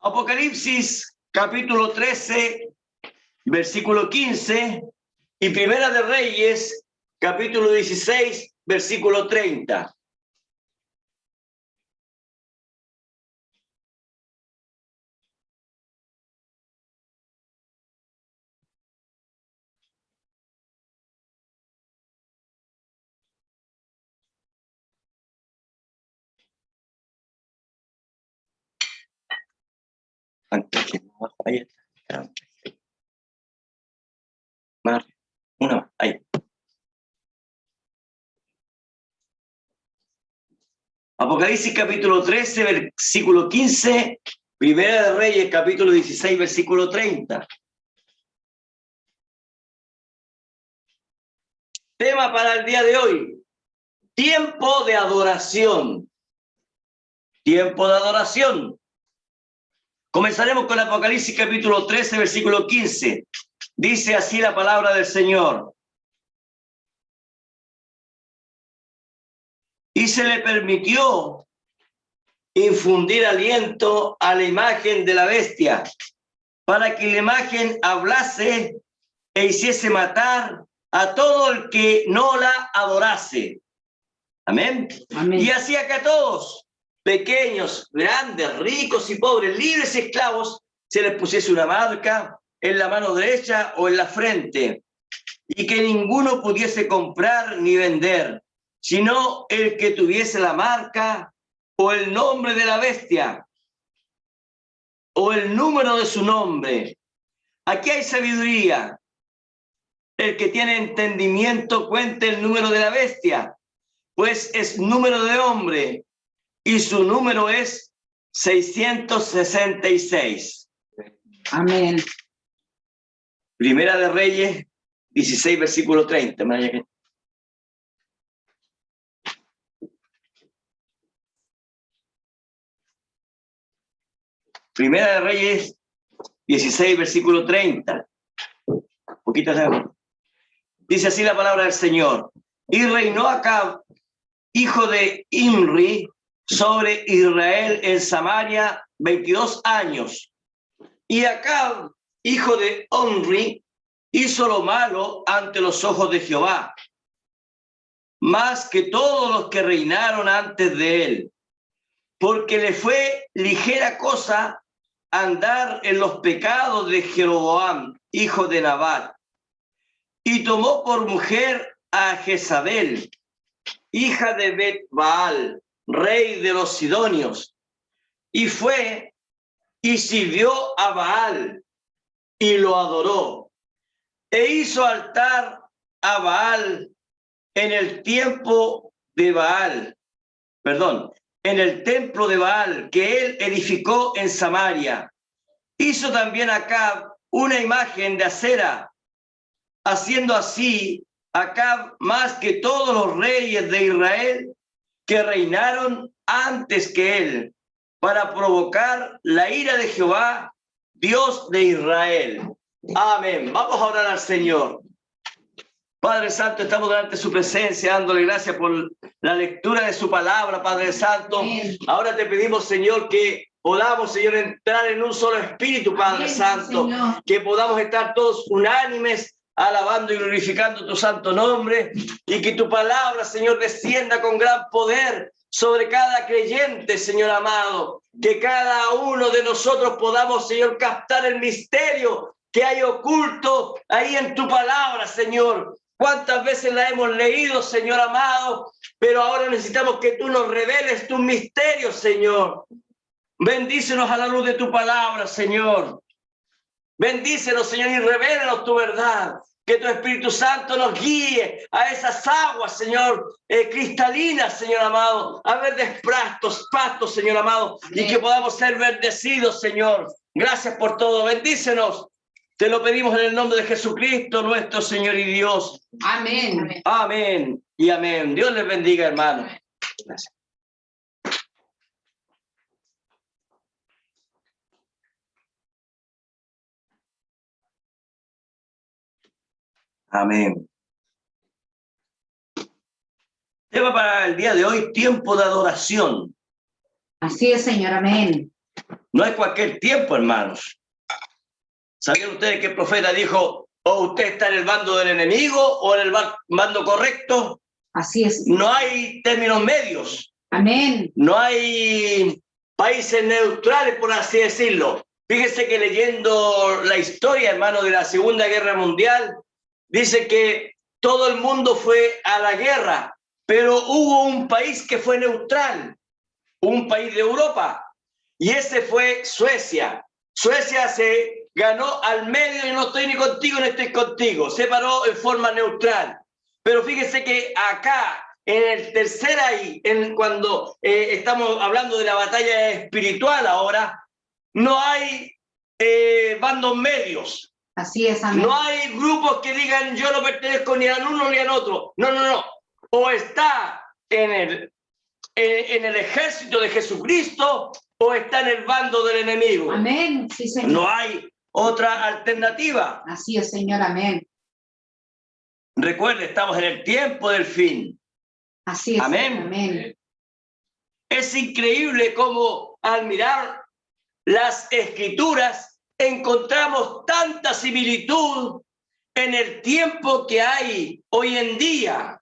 Apocalipsis capítulo 13, versículo 15 y Primera de Reyes capítulo 16, versículo 30. Ahí. Apocalipsis capítulo 13, versículo 15, Primera de Reyes capítulo 16, versículo 30. Tema para el día de hoy: tiempo de adoración. Tiempo de adoración. Comenzaremos con Apocalipsis capítulo 13, versículo 15. Dice así la palabra del Señor. Y se le permitió infundir aliento a la imagen de la bestia, para que la imagen hablase e hiciese matar a todo el que no la adorase. Amén. Amén. Y hacía que a todos, pequeños, grandes, ricos y pobres, libres y esclavos, se les pusiese una marca en la mano derecha o en la frente, y que ninguno pudiese comprar ni vender, sino el que tuviese la marca o el nombre de la bestia o el número de su nombre. Aquí hay sabiduría. El que tiene entendimiento cuente el número de la bestia, pues es número de hombre y su número es 666. Amén. Primera de Reyes 16, versículo 30. Primera de Reyes 16, versículo 30. Poquito de... Dice así la palabra del Señor. Y reinó Acab, hijo de Imri, sobre Israel en Samaria 22 años. Y Acab, hijo de Omri, hizo lo malo ante los ojos de Jehová, más que todos los que reinaron antes de él, porque le fue ligera cosa andar en los pecados de Jeroboam, hijo de Nabat, y tomó por mujer a Jezabel, hija de Bet-Baal, rey de los Sidonios, y fue y sirvió a Baal y lo adoró, e hizo altar a Baal en el templo de Baal, en el templo de Baal que él edificó en Samaria. Hizo también Acab una imagen de acera, haciendo así Acab más que todos los reyes de Israel que reinaron antes que él, para provocar la ira de Jehová, Dios de Israel. Amén. Vamos a orar al Señor. Padre Santo, estamos delante de su presencia, dándole gracias por la lectura de su palabra, Padre Santo. Amén. Ahora te pedimos, Señor, que podamos, Señor, entrar en un solo espíritu, Padre Amén, Santo. Señor. Que podamos estar todos unánimes, alabando y glorificando tu santo nombre, y que tu palabra, Señor, descienda con gran poder sobre cada creyente, Señor amado. Que cada uno de nosotros podamos, Señor, captar el misterio que hay oculto ahí en tu palabra, Señor. ¿Cuántas veces la hemos leído, Señor amado? Pero ahora necesitamos que tú nos reveles tus misterios, Señor. Bendícenos a la luz de tu palabra, Señor. Bendícenos, Señor, y revélanos tu verdad. Que tu Espíritu Santo nos guíe a esas aguas, Señor, cristalinas, Señor amado, a verdes pastos, Señor amado, y que podamos ser bendecidos, Señor. Gracias por todo. Bendícenos. Te lo pedimos en el nombre de Jesucristo, nuestro Señor y Dios. Amén. Amén y amén. Dios les bendiga, hermano. Gracias. Amén. Tema para el día de hoy: tiempo de adoración. Así es, Señor. Amén. No es cualquier tiempo, hermanos. ¿Sabían ustedes que el profeta dijo, o usted está en el bando del enemigo o en el bando correcto? Así es. No hay términos medios. Amén. No hay países neutrales, por así decirlo. Fíjese que leyendo la historia, hermano, de la Segunda Guerra Mundial, dice que todo el mundo fue a la guerra, pero hubo un país que fue neutral, un país de Europa, y ese fue Suecia. Suecia se ganó al medio y no estoy ni contigo ni estoy contigo. Se paró en forma neutral. Pero fíjese que acá, en el tercer ahí, cuando estamos hablando de la batalla espiritual ahora, no hay bandos medios. Así es, amén. No hay grupos que digan yo no pertenezco ni al uno ni al otro. No, no, no. O está en el ejército de Jesucristo o está en el bando del enemigo. Amén. Sí, Señor. No hay otra alternativa. Así es, Señor. Amén. Recuerde, estamos en el tiempo del fin. Así es. Amén. Amén. Es increíble cómo al mirar las escrituras encontramos tanta similitud en el tiempo que hay hoy en día.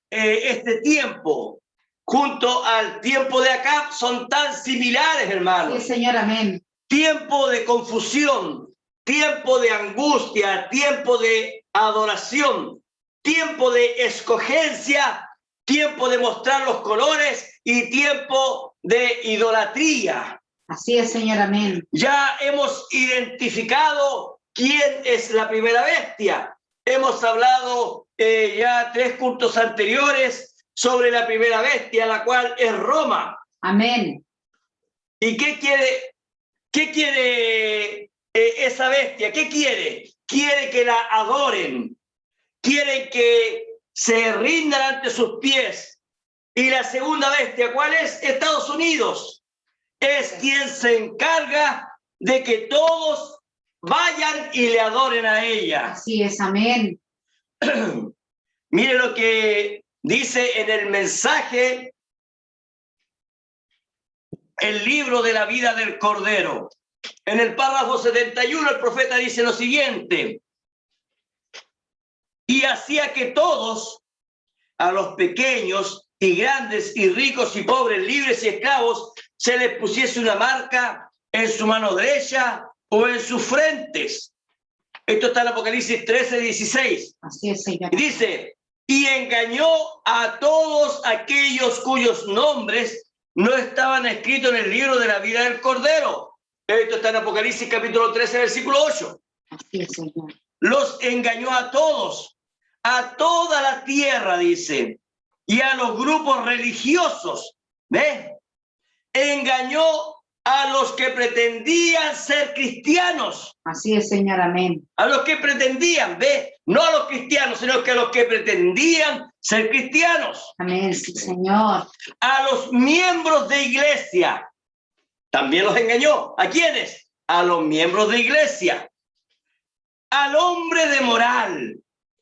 Este tiempo junto al tiempo de acá son tan similares, hermanos. Sí, Señor, amén. Tiempo de confusión, tiempo de angustia, tiempo de adoración, tiempo de escogencia, tiempo de mostrar los colores y tiempo de idolatría. Así es, Señor, amén. Ya hemos identificado quién es la primera bestia. Hemos hablado ya 3 cultos anteriores sobre la primera bestia, la cual es Roma. Amén. ¿Y qué quiere esa bestia? ¿Qué quiere? Quiere que la adoren. Quiere que se rindan ante sus pies. Y la segunda bestia, ¿cuál es? Estados Unidos. Es quien se encarga de que todos vayan y le adoren a ella. Así es, amén. Mire lo que dice en el mensaje, el libro de la vida del Cordero. En el párrafo 71 el profeta dice lo siguiente: y hacía que todos, a los pequeños y grandes y ricos y pobres, libres y esclavos, se les pusiese una marca en su mano derecha o en sus frentes. Esto está en Apocalipsis 13:16. Así es, Señor. Y dice, y engañó a todos aquellos cuyos nombres no estaban escritos en el libro de la vida del Cordero. Esto está en Apocalipsis capítulo 13, versículo 8. Así es, Señor. Los engañó a todos, a toda la tierra, dice, y a los grupos religiosos. ¿Ve? Engañó a los que pretendían ser cristianos. Así es, Señor, amén. A los que pretendían, ¿ve? No a los cristianos, sino que a los que pretendían ser cristianos. Amén, sí, Señor. A los miembros de iglesia. También los engañó. ¿A quiénes? A los miembros de iglesia. Al hombre de moral.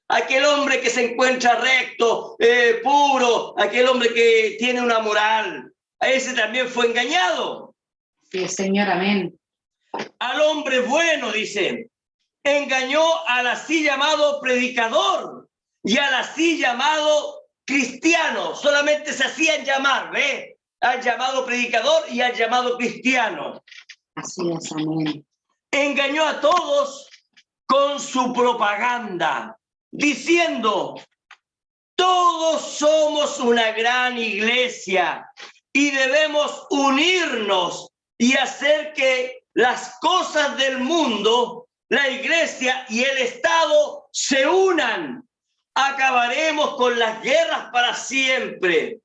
Aquel hombre que se encuentra recto, puro. Aquel hombre que tiene una moral. A ese también fue engañado. Sí, Señor, amén. Al hombre bueno, dice, engañó al así llamado predicador y al así llamado cristiano. Solamente se hacían llamar, ¿ve? Al llamado predicador y al llamado cristiano. Así es, amén. Engañó a todos con su propaganda, diciendo, todos somos una gran iglesia y debemos unirnos y hacer que las cosas del mundo, la iglesia y el Estado se unan. Acabaremos con las guerras para siempre.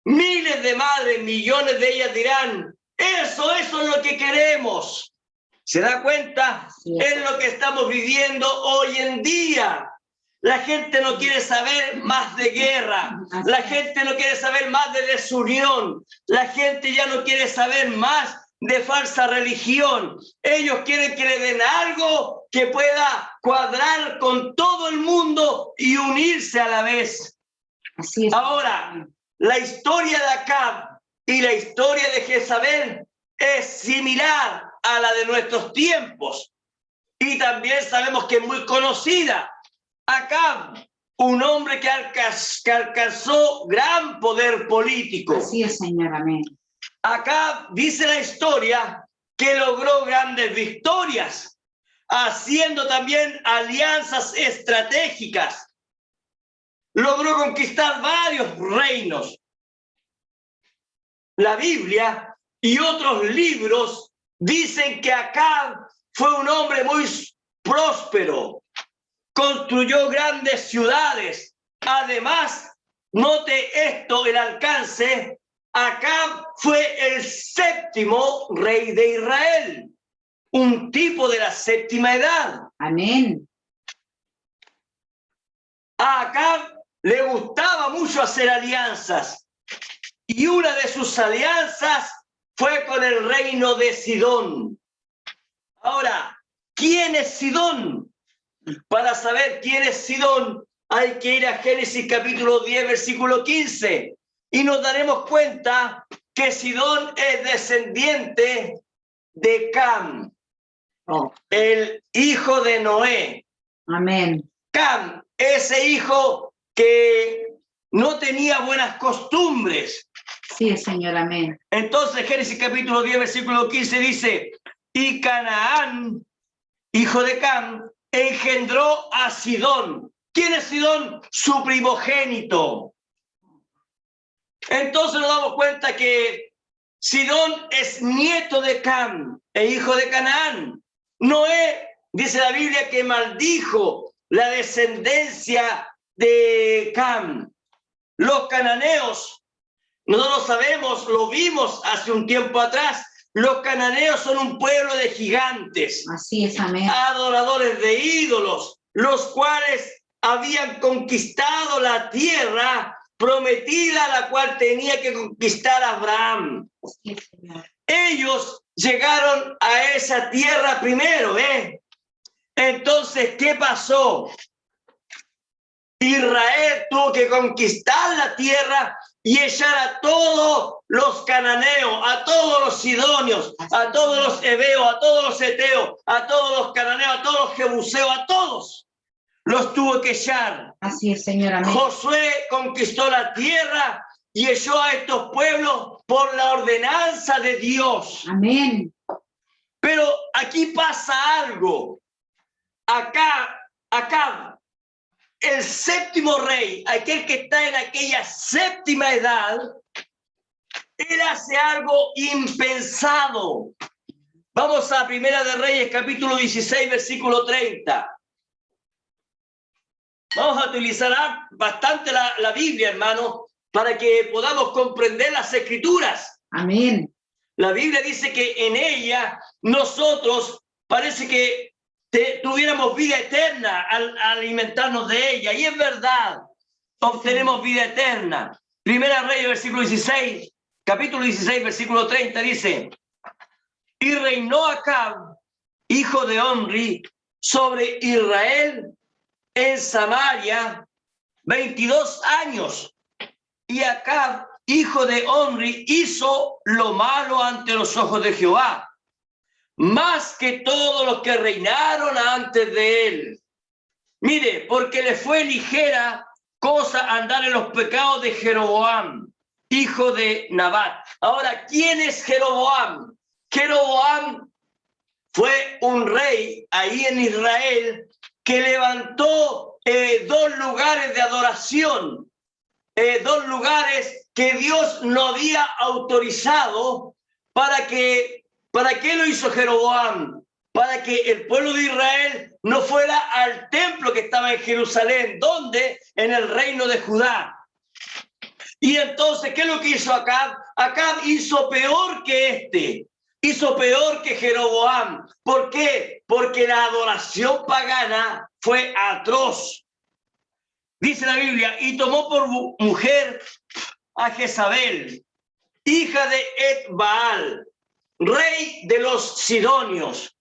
Miles de madres, millones de ellas dirán, eso es lo que queremos. ¿Se da cuenta? Es lo que estamos viviendo hoy en día. La gente no quiere saber más de guerra. La gente no quiere saber más de desunión. La gente ya no quiere saber más de falsa religión. Ellos quieren que le den algo que pueda cuadrar con todo el mundo y unirse a la vez. Así es. Ahora, la historia de Acab Y la historia de Jezabel es similar a la de nuestros tiempos. Y también sabemos que es muy conocida. Acab, un hombre que alcanzó gran poder político. Así es, Señor, amén. Acab, dice la historia, que logró grandes victorias, haciendo también alianzas estratégicas. Logró conquistar varios reinos. La Biblia y otros libros dicen que Acab fue un hombre muy próspero, construyó grandes ciudades. Además, note esto, el alcance. Acab fue el 7º rey de Israel, un tipo de la 7ª edad. Amén. A Acab le gustaba mucho hacer alianzas, y una de sus alianzas fue con el reino de Sidón. Ahora, ¿quién es Sidón? Para saber quién es Sidón, hay que ir a Génesis capítulo 10, versículo 15, y nos daremos cuenta que Sidón es descendiente de Cam, el hijo de Noé. Amén. Cam, ese hijo que no tenía buenas costumbres. Sí, Señor, amén. Entonces, Génesis capítulo 10, versículo 15 dice, y Canaán, hijo de Cam, engendró a Sidón. ¿Quién es Sidón? Su primogénito. Entonces nos damos cuenta que Sidón es nieto de Cam, e hijo de Canaán. Noé, dice la Biblia, que maldijo la descendencia de Cam. Los cananeos, nosotros sabemos, lo vimos hace un tiempo atrás, los cananeos son un pueblo de gigantes. Así es, amén. Adoradores de ídolos, los cuales habían conquistado la tierra prometida, la cual tenía que conquistar Abraham. Sí, Señor. Ellos llegaron a esa tierra primero, Entonces, ¿qué pasó? Israel tuvo que conquistar la tierra y echar a todos los cananeos, a todos los sidonios, a todos los heveos, a todos los eteos, a todos los cananeos, a todos los jebuseos, a todos los tuvo que echar. Así es, Señor, amén. Josué conquistó la tierra y echó a estos pueblos por la ordenanza de Dios. Amén. Pero aquí pasa algo. Acá, el 7º rey, aquel que está en aquella 7ª edad, él hace algo impensado. Vamos a Primera de Reyes, capítulo 16, versículo 30. Vamos a utilizar bastante la Biblia, hermano, para que podamos comprender las Escrituras. Amén. La Biblia dice que en ella nosotros parece que tuviéramos vida eterna al alimentarnos de ella. Y es verdad, obtenemos vida eterna. Primera Reyes, versículo 16, capítulo 16, versículo 30 dice, y reinó Acab, hijo de Omri, sobre Israel en Samaria 22 años. Y Acab, hijo de Omri, hizo lo malo ante los ojos de Jehová, más que todos los que reinaron antes de él. Mire, porque le fue ligera cosa andar en los pecados de Jeroboam, hijo de Nabat. Ahora, ¿quién es Jeroboam? Jeroboam fue un rey ahí en Israel que levantó 2 lugares de adoración, 2 lugares que Dios no había autorizado. ¿Para qué lo hizo Jeroboam? Para que el pueblo de Israel no fuera al templo que estaba en Jerusalén. ¿Dónde? En el reino de Judá. Y entonces, ¿qué es lo que hizo Acab? Acab hizo peor que hizo peor que Jeroboam. ¿Por qué? Porque la adoración pagana fue atroz. Dice la Biblia, y tomó por mujer a Jezabel, hija de Etbaal, rey de los sidonios.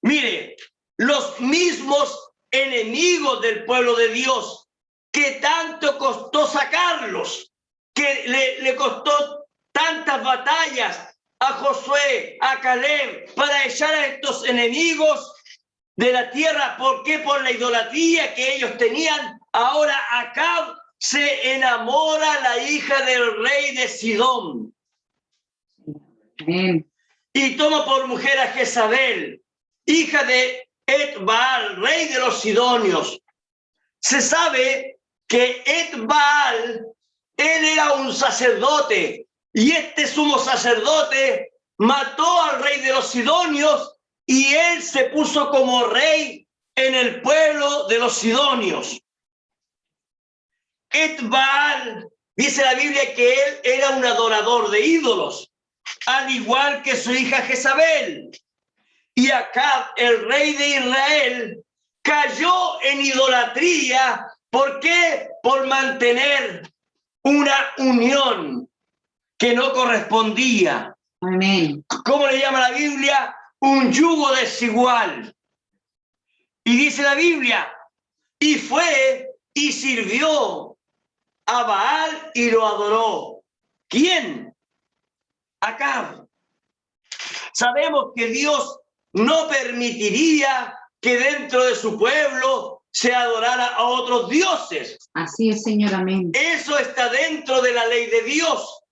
Mire, los mismos enemigos del pueblo de Dios, que tanto costó sacarlos, que le costó batallas a Josué, a Caleb, para echar a estos enemigos de la tierra. ¿Por qué? Por la idolatría que ellos tenían. Ahora Acab se enamora la hija del rey de Sidón. Amén. Y toma por mujer a Jezabel, hija de Etbaal, rey de los sidonios. Se sabe que Etbaal, él era un sacerdote, y este sumo sacerdote mató al rey de los sidonios, y él se puso como rey en el pueblo de los sidonios. Etbaal, dice la Biblia que él era un adorador de ídolos, al igual que su hija Jezabel. Y Acab, el rey de Israel, cayó en idolatría. ¿Por qué? Por mantener una unión que no correspondía. Amén. ¿Cómo le llama la Biblia? Un yugo desigual. Y dice la Biblia, y fue y sirvió a Baal y lo adoró. ¿Quién? Acab. Sabemos que Dios no permitiría que dentro de su pueblo se adorara a otros dioses. Así es, Señor. Amén. Eso está dentro de la ley de Dios.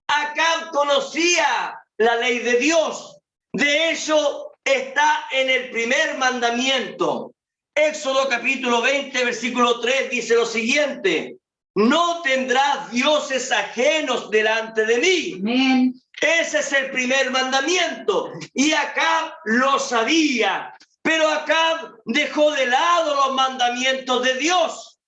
Acab conocía la ley de Dios. De hecho, está en el primer mandamiento. Éxodo capítulo 20, versículo 3 dice lo siguiente: no tendrás dioses ajenos delante de mí. Amén. Ese es el primer mandamiento. Y Acab lo sabía, pero Acab dejó de lado los mandamientos de Dios.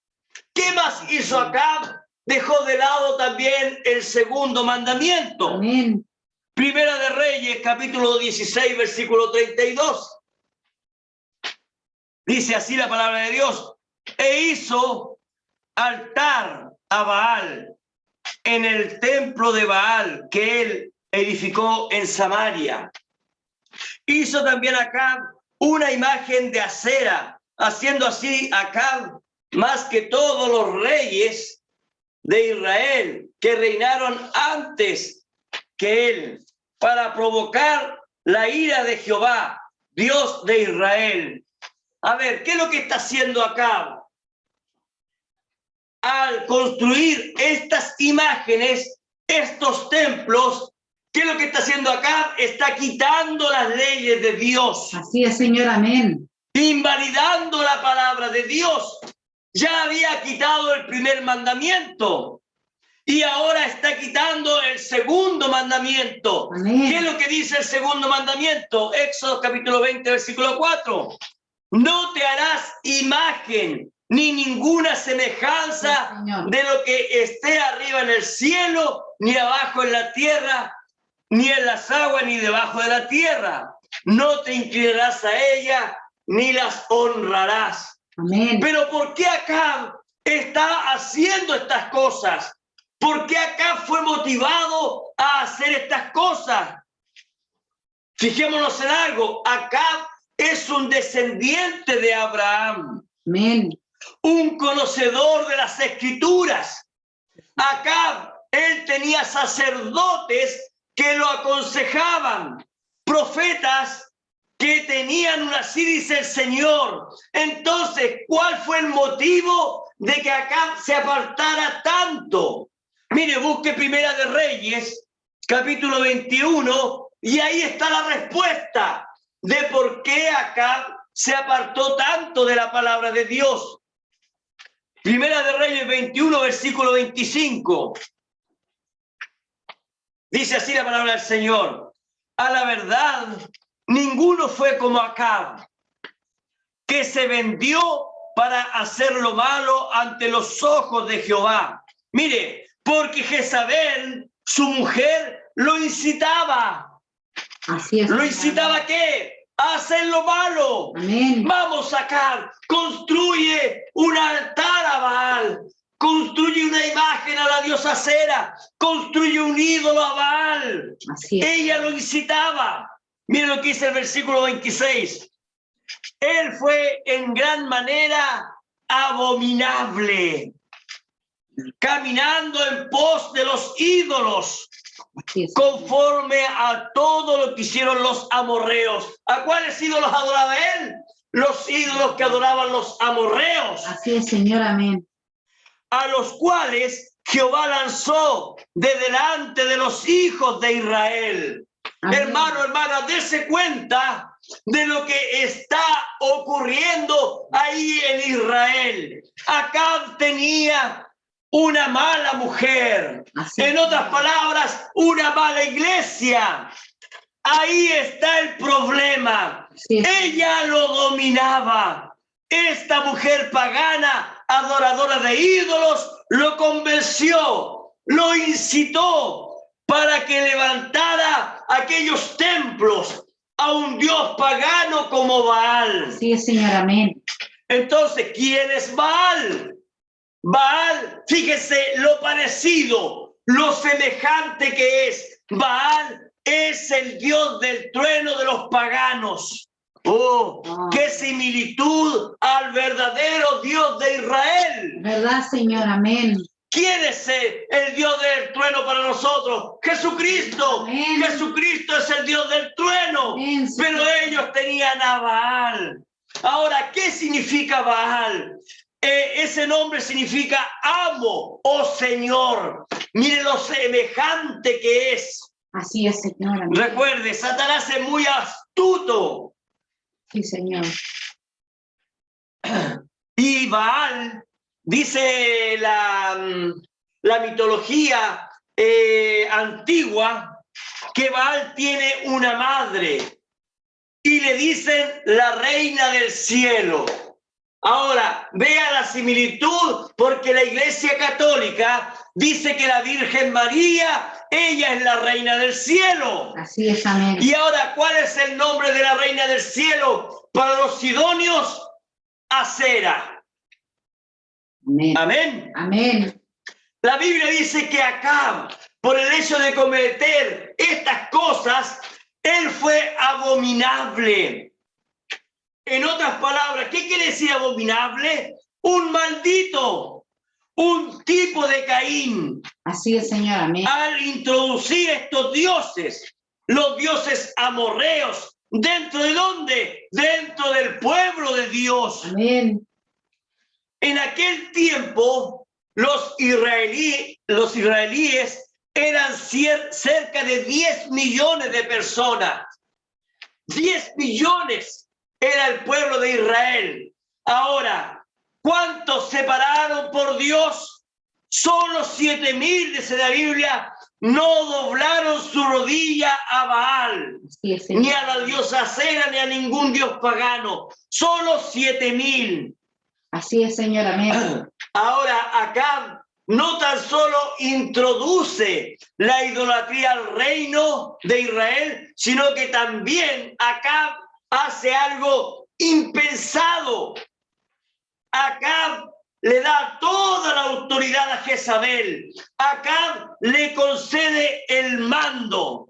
¿Qué más hizo Acab? Dejó de lado también el segundo mandamiento. Amén. Primera de Reyes, capítulo 16, versículo 32. Dice así la palabra de Dios: e hizo altar a Baal en el templo de Baal que él edificó en Samaria. Hizo también Acab una imagen de acera, haciendo así Acab más que todos los reyes de Israel que reinaron antes que él, para provocar la ira de Jehová, Dios de Israel. A ver, ¿qué es lo que está haciendo Acab? Al construir estas imágenes, estos templos, ¿qué es lo que está haciendo Acab? Está quitando las leyes de Dios. Así es, Señor. Amén. Invalidando la palabra de Dios. Ya había quitado el primer mandamiento y ahora está quitando el segundo mandamiento. Amén. ¿Qué es lo que dice el segundo mandamiento? Éxodo capítulo 20, versículo 4. No te harás imagen ni ninguna semejanza de lo que esté arriba en el cielo, ni abajo en la tierra, ni en las aguas, ni debajo de la tierra. No te inclinarás a ella, ni las honrarás. Amén. Pero ¿por qué Acab está haciendo estas cosas? ¿Por qué Acab fue motivado a hacer estas cosas? Fijémonos en algo. Acab es un descendiente de Abraham. Amén. Un conocedor de las escrituras. Acab, él tenía sacerdotes que lo aconsejaban, profetas que tenían una, así dice el Señor. Entonces, ¿cuál fue el motivo de que Acab se apartara tanto? Mire, busque Primera de Reyes, capítulo 21, y ahí está la respuesta de por qué Acab se apartó tanto de la palabra de Dios. Primera de Reyes 21, versículo 25. Dice así la palabra del Señor: a la verdad, ninguno fue como Acab, que se vendió para hacer lo malo ante los ojos de Jehová. Mire, porque Jezabel, su mujer, lo incitaba. Así es. ¿Lo incitaba a qué? A hacer lo malo. Amén. Vamos, Acab, construye un altar a Baal, construye una imagen a la diosa Acera, construye un ídolo a Baal. Así es. Ella lo incitaba. Miren lo que dice el versículo 26. Él fue en gran manera abominable, caminando en pos de los ídolos Así es. conforme a todo lo que hicieron los amorreos. ¿A cuáles ídolos adoraba él? Los ídolos que adoraban los amorreos, Así es, Señor, amén. a los cuales Jehová lanzó de delante de los hijos de Israel. Amén. Hermano, hermana, dése cuenta de lo que está ocurriendo ahí en Israel. Acab tenía una mala mujer. Así En es. otras palabras, una mala iglesia. Ahí está el problema. Así es. Ella lo dominaba. Esta mujer pagana, adoradora de ídolos, lo convenció, lo incitó para que levantara aquellos templos a un dios pagano como Baal. Así es, Señor, amén. Entonces, ¿quién es Baal? Baal, fíjese lo parecido, lo semejante que es. Baal es el dios del trueno de los paganos. ¡Oh, qué similitud al verdadero Dios de Israel! ¿Verdad, Señor? Amén. ¿Quién es el Dios del trueno para nosotros? Jesucristo. Amén. Jesucristo es el Dios del trueno. Amén, Señor. Pero ellos tenían a Baal. Ahora, ¿qué significa Baal? Ese nombre significa amo o señor. Mire lo semejante que es. Así es, Señor, amén. Recuerde, Satanás es muy astuto. Sí, Señor. Y Baal, dice la mitología antigua, que Baal tiene una madre y le dicen la reina del cielo. Ahora, vea la similitud, porque la Iglesia Católica dice que la Virgen María, ella es la reina del cielo. Así es, amén. Y ahora, ¿cuál es el nombre de la reina del cielo para los sidonios? Acera. Amén. Amén. Amén. La Biblia dice que Acab, por el hecho de cometer estas cosas, él fue abominable. En otras palabras, ¿qué quiere decir abominable? Un maldito, un tipo de Caín. Así es, Señor, amén. Al introducir estos dioses, los dioses amorreos, ¿dentro de dónde? Dentro del pueblo de Dios. Amén. En aquel tiempo, los israelíes eran cerca de 10 millones de personas. 10 millones era el pueblo de Israel. Ahora, ¿cuántos se pararon por Dios? Solo 7,000, dice la Biblia, no doblaron su rodilla a Baal, Así es, Señor. ni a la diosa Acera, ni a ningún dios pagano. Solo 7,000. Así es, Señor, amén. Ahora, Acab no tan solo introduce la idolatría al reino de Israel, sino que también Acab hace algo impensado. Acab le da toda la autoridad a Jezabel. Acab le concede el mando.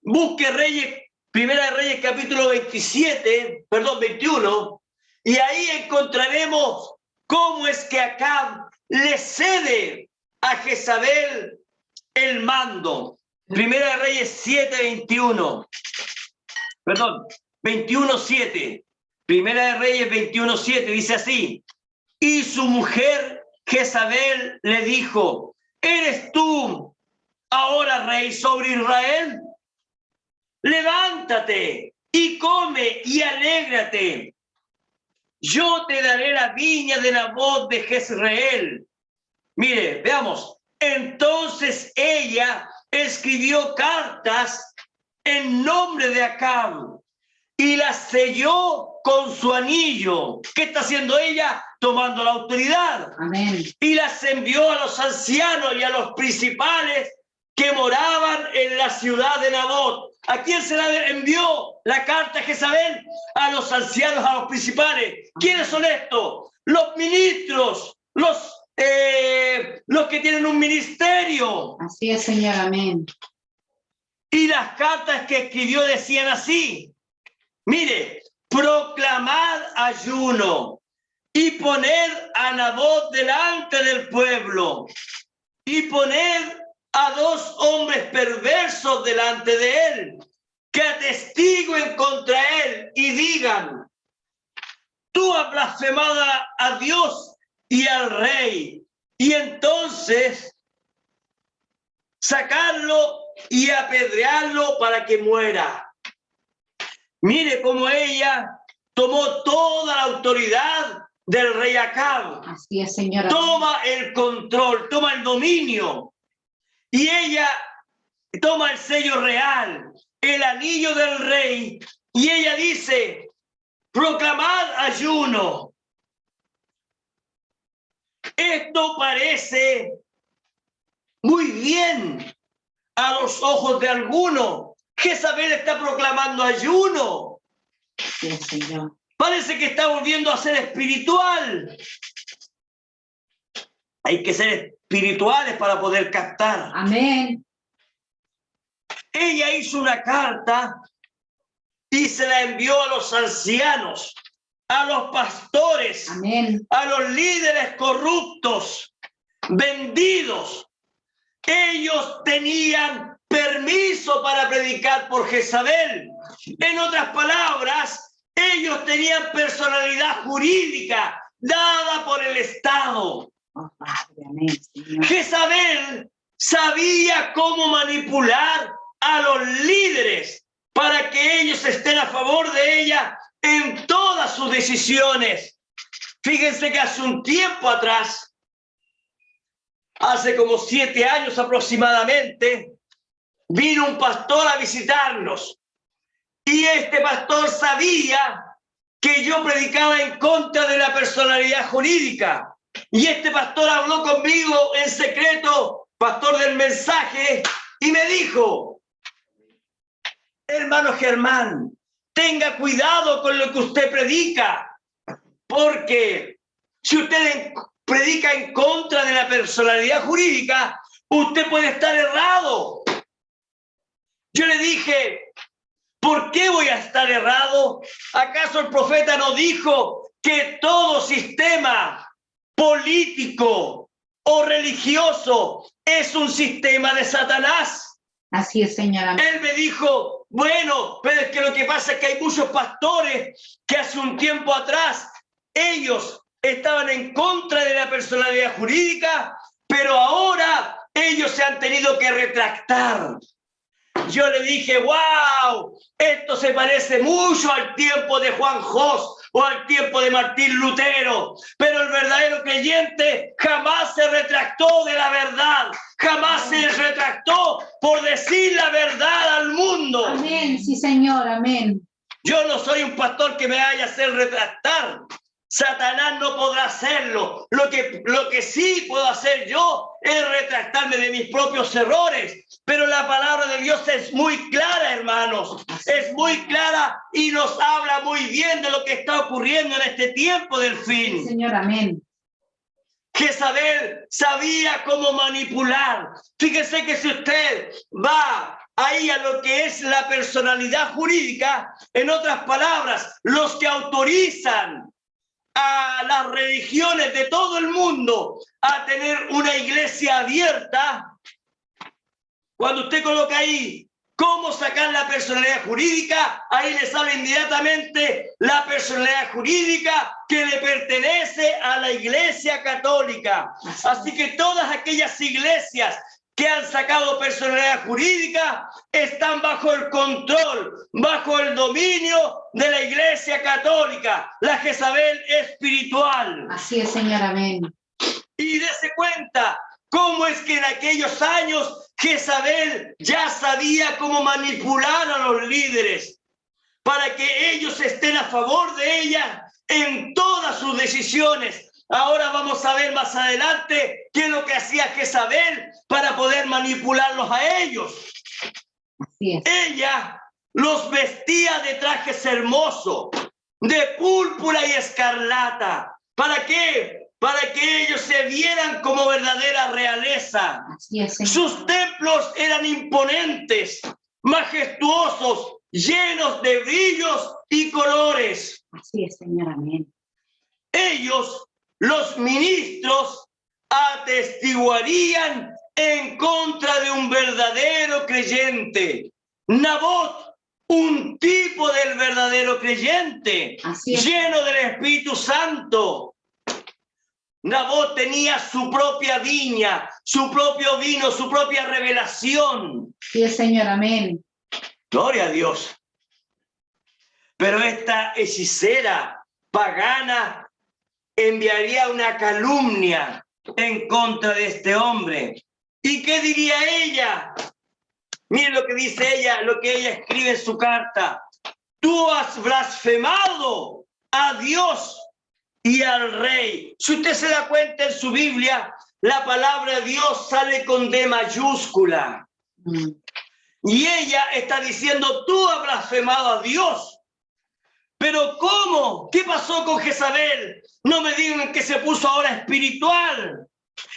Busque Reyes, Primera de Reyes, capítulo 21, y ahí encontraremos cómo es que Acab le cede a Jezabel el mando. Primera de Reyes 21:7. Primera de Reyes 21:7 dice así: y su mujer Jezabel le dijo: ¿eres tú ahora rey sobre Israel? Levántate y come y alégrate. Yo te daré la viña de Nabot de Jezreel. Mire, veamos. Entonces ella escribió cartas en nombre de Acab y las selló con su anillo. ¿Qué está haciendo ella? Tomando la autoridad. Amén. Y las envió a los ancianos y a los principales que moraban en la ciudad de Nabot. ¿A quién se la envió la carta Jezabel? A los ancianos, a los principales. ¿Quiénes son estos? Los ministros, los que tienen un ministerio. Así es, Señor, amén. Y las cartas que escribió decían así: mire, proclamad ayuno y poned a Nabot delante del pueblo y poned a 2 hombres perversos delante de él, que atestiguen contra él y digan: tú has blasfemado a Dios y al rey. Y entonces sacarlo y apedrearlo para que muera. Mire cómo ella tomó toda la autoridad del rey Acab. Así es, señora. Toma el control, toma el dominio. Y ella toma el sello real, el anillo del rey. Y ella dice: proclamad ayuno. Esto parece muy bien a los ojos de algunos. Jezabel está proclamando ayuno. Sí, señor. Parece que está volviendo a ser espiritual. Hay que ser espirituales para poder captar. Amén. Ella hizo una carta y se la envió a los ancianos, a los pastores, Amén. a los líderes corruptos, vendidos. Ellos tenían permiso para predicar por Jezabel. En otras palabras, ellos tenían personalidad jurídica dada por el Estado. Oh, Padre, amén, Señor. Jezabel sabía cómo manipular a los líderes para que ellos estén a favor de ella en todas sus decisiones. Fíjense que hace un tiempo atrás, hace como 7 años aproximadamente, vino un pastor a visitarnos. Y este pastor sabía que yo predicaba en contra de la personalidad jurídica. Y este pastor habló conmigo en secreto, pastor del mensaje, y me dijo: hermano Germán, tenga cuidado con lo que usted predica, porque si usted predica en contra de la personalidad jurídica, usted puede estar errado. Yo le dije: ¿por qué voy a estar errado? ¿Acaso el profeta no dijo que todo sistema político o religioso es un sistema de Satanás? Así es, señora. Él me dijo: bueno, pero es que lo que pasa es que hay muchos pastores que hace un tiempo atrás ellos estaban en contra de la personalidad jurídica, pero ahora ellos se han tenido que retractar. Yo le dije: wow, esto se parece mucho al tiempo de Juan Hus o al tiempo de Martín Lutero, pero el verdadero creyente jamás se retractó de la verdad, jamás se retractó por decir la verdad al mundo. Amén, sí, señor, amén. Yo no soy un pastor que me vaya a hacer retractar. Satanás no podrá hacerlo. Lo que sí puedo hacer yo es retractarme de mis propios errores. Pero la palabra de Dios es muy clara, hermanos. Es muy clara y nos habla muy bien de lo que está ocurriendo en este tiempo del fin. Señor, amén. Jezabel sabía cómo manipular. Fíjese que si usted va ahí a lo que es la personalidad jurídica, en otras palabras, los que autorizan a las religiones de todo el mundo a tener una iglesia abierta, cuando usted coloca ahí cómo sacar la personalidad jurídica, ahí le sale inmediatamente la personalidad jurídica que le pertenece a la Iglesia Católica. Así que todas aquellas iglesias que han sacado personalidad jurídica están bajo el control, bajo el dominio de la Iglesia Católica, la Jezabel espiritual. Así es, señor, amén. Y dése cuenta cómo es que en aquellos años Jezabel ya sabía cómo manipular a los líderes para que ellos estén a favor de ella en todas sus decisiones. Ahora vamos a ver más adelante qué es lo que hacía Jezabel para poder manipularlos a ellos. Así es. Ella los vestía de trajes hermosos, de púrpura y escarlata. ¿Para qué? Para que ellos se vieran como verdadera realeza. Así es, señor. Sus templos eran imponentes, majestuosos, llenos de brillos y colores. Así es, señor, amén. Ellos, los ministros, atestiguarían en contra de un verdadero creyente. Nabot, un tipo del verdadero creyente, lleno del Espíritu Santo. Nabot tenía su propia viña, su propio vino, su propia revelación. Sí, Señor, amén. Gloria a Dios. Pero esta hechicera pagana enviaría una calumnia en contra de este hombre. ¿Y qué diría ella? Miren lo que dice ella, lo que ella escribe en su carta. Tú has blasfemado a Dios y al rey. Si usted se da cuenta en su Biblia, la palabra Dios sale con D mayúscula. Y ella está diciendo, tú has blasfemado a Dios. Pero ¿cómo? ¿Qué pasó con Jezabel? No me digan que se puso ahora espiritual.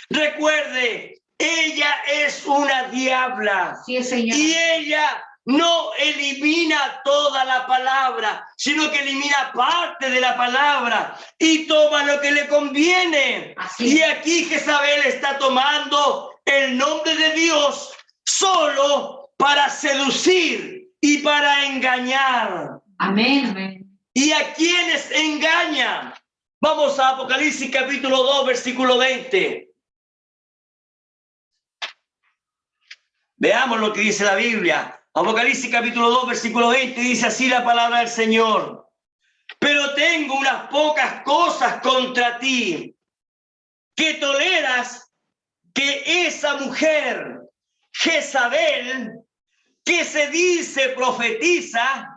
Recuerde, ella es una diabla. Sí, Señor. Y ella no elimina toda la palabra, sino que elimina parte de la palabra y toma lo que le conviene. Así. Y aquí Jezabel está tomando el nombre de Dios solo para seducir y para engañar. Amén. ¿Y a quiénes engañan? Vamos a Apocalipsis capítulo 2, versículo 20. Veamos lo que dice la Biblia. Apocalipsis capítulo 2, versículo 20, dice así la palabra del Señor. Pero tengo unas pocas cosas contra ti, que toleras que esa mujer, Jezabel, que se dice profetiza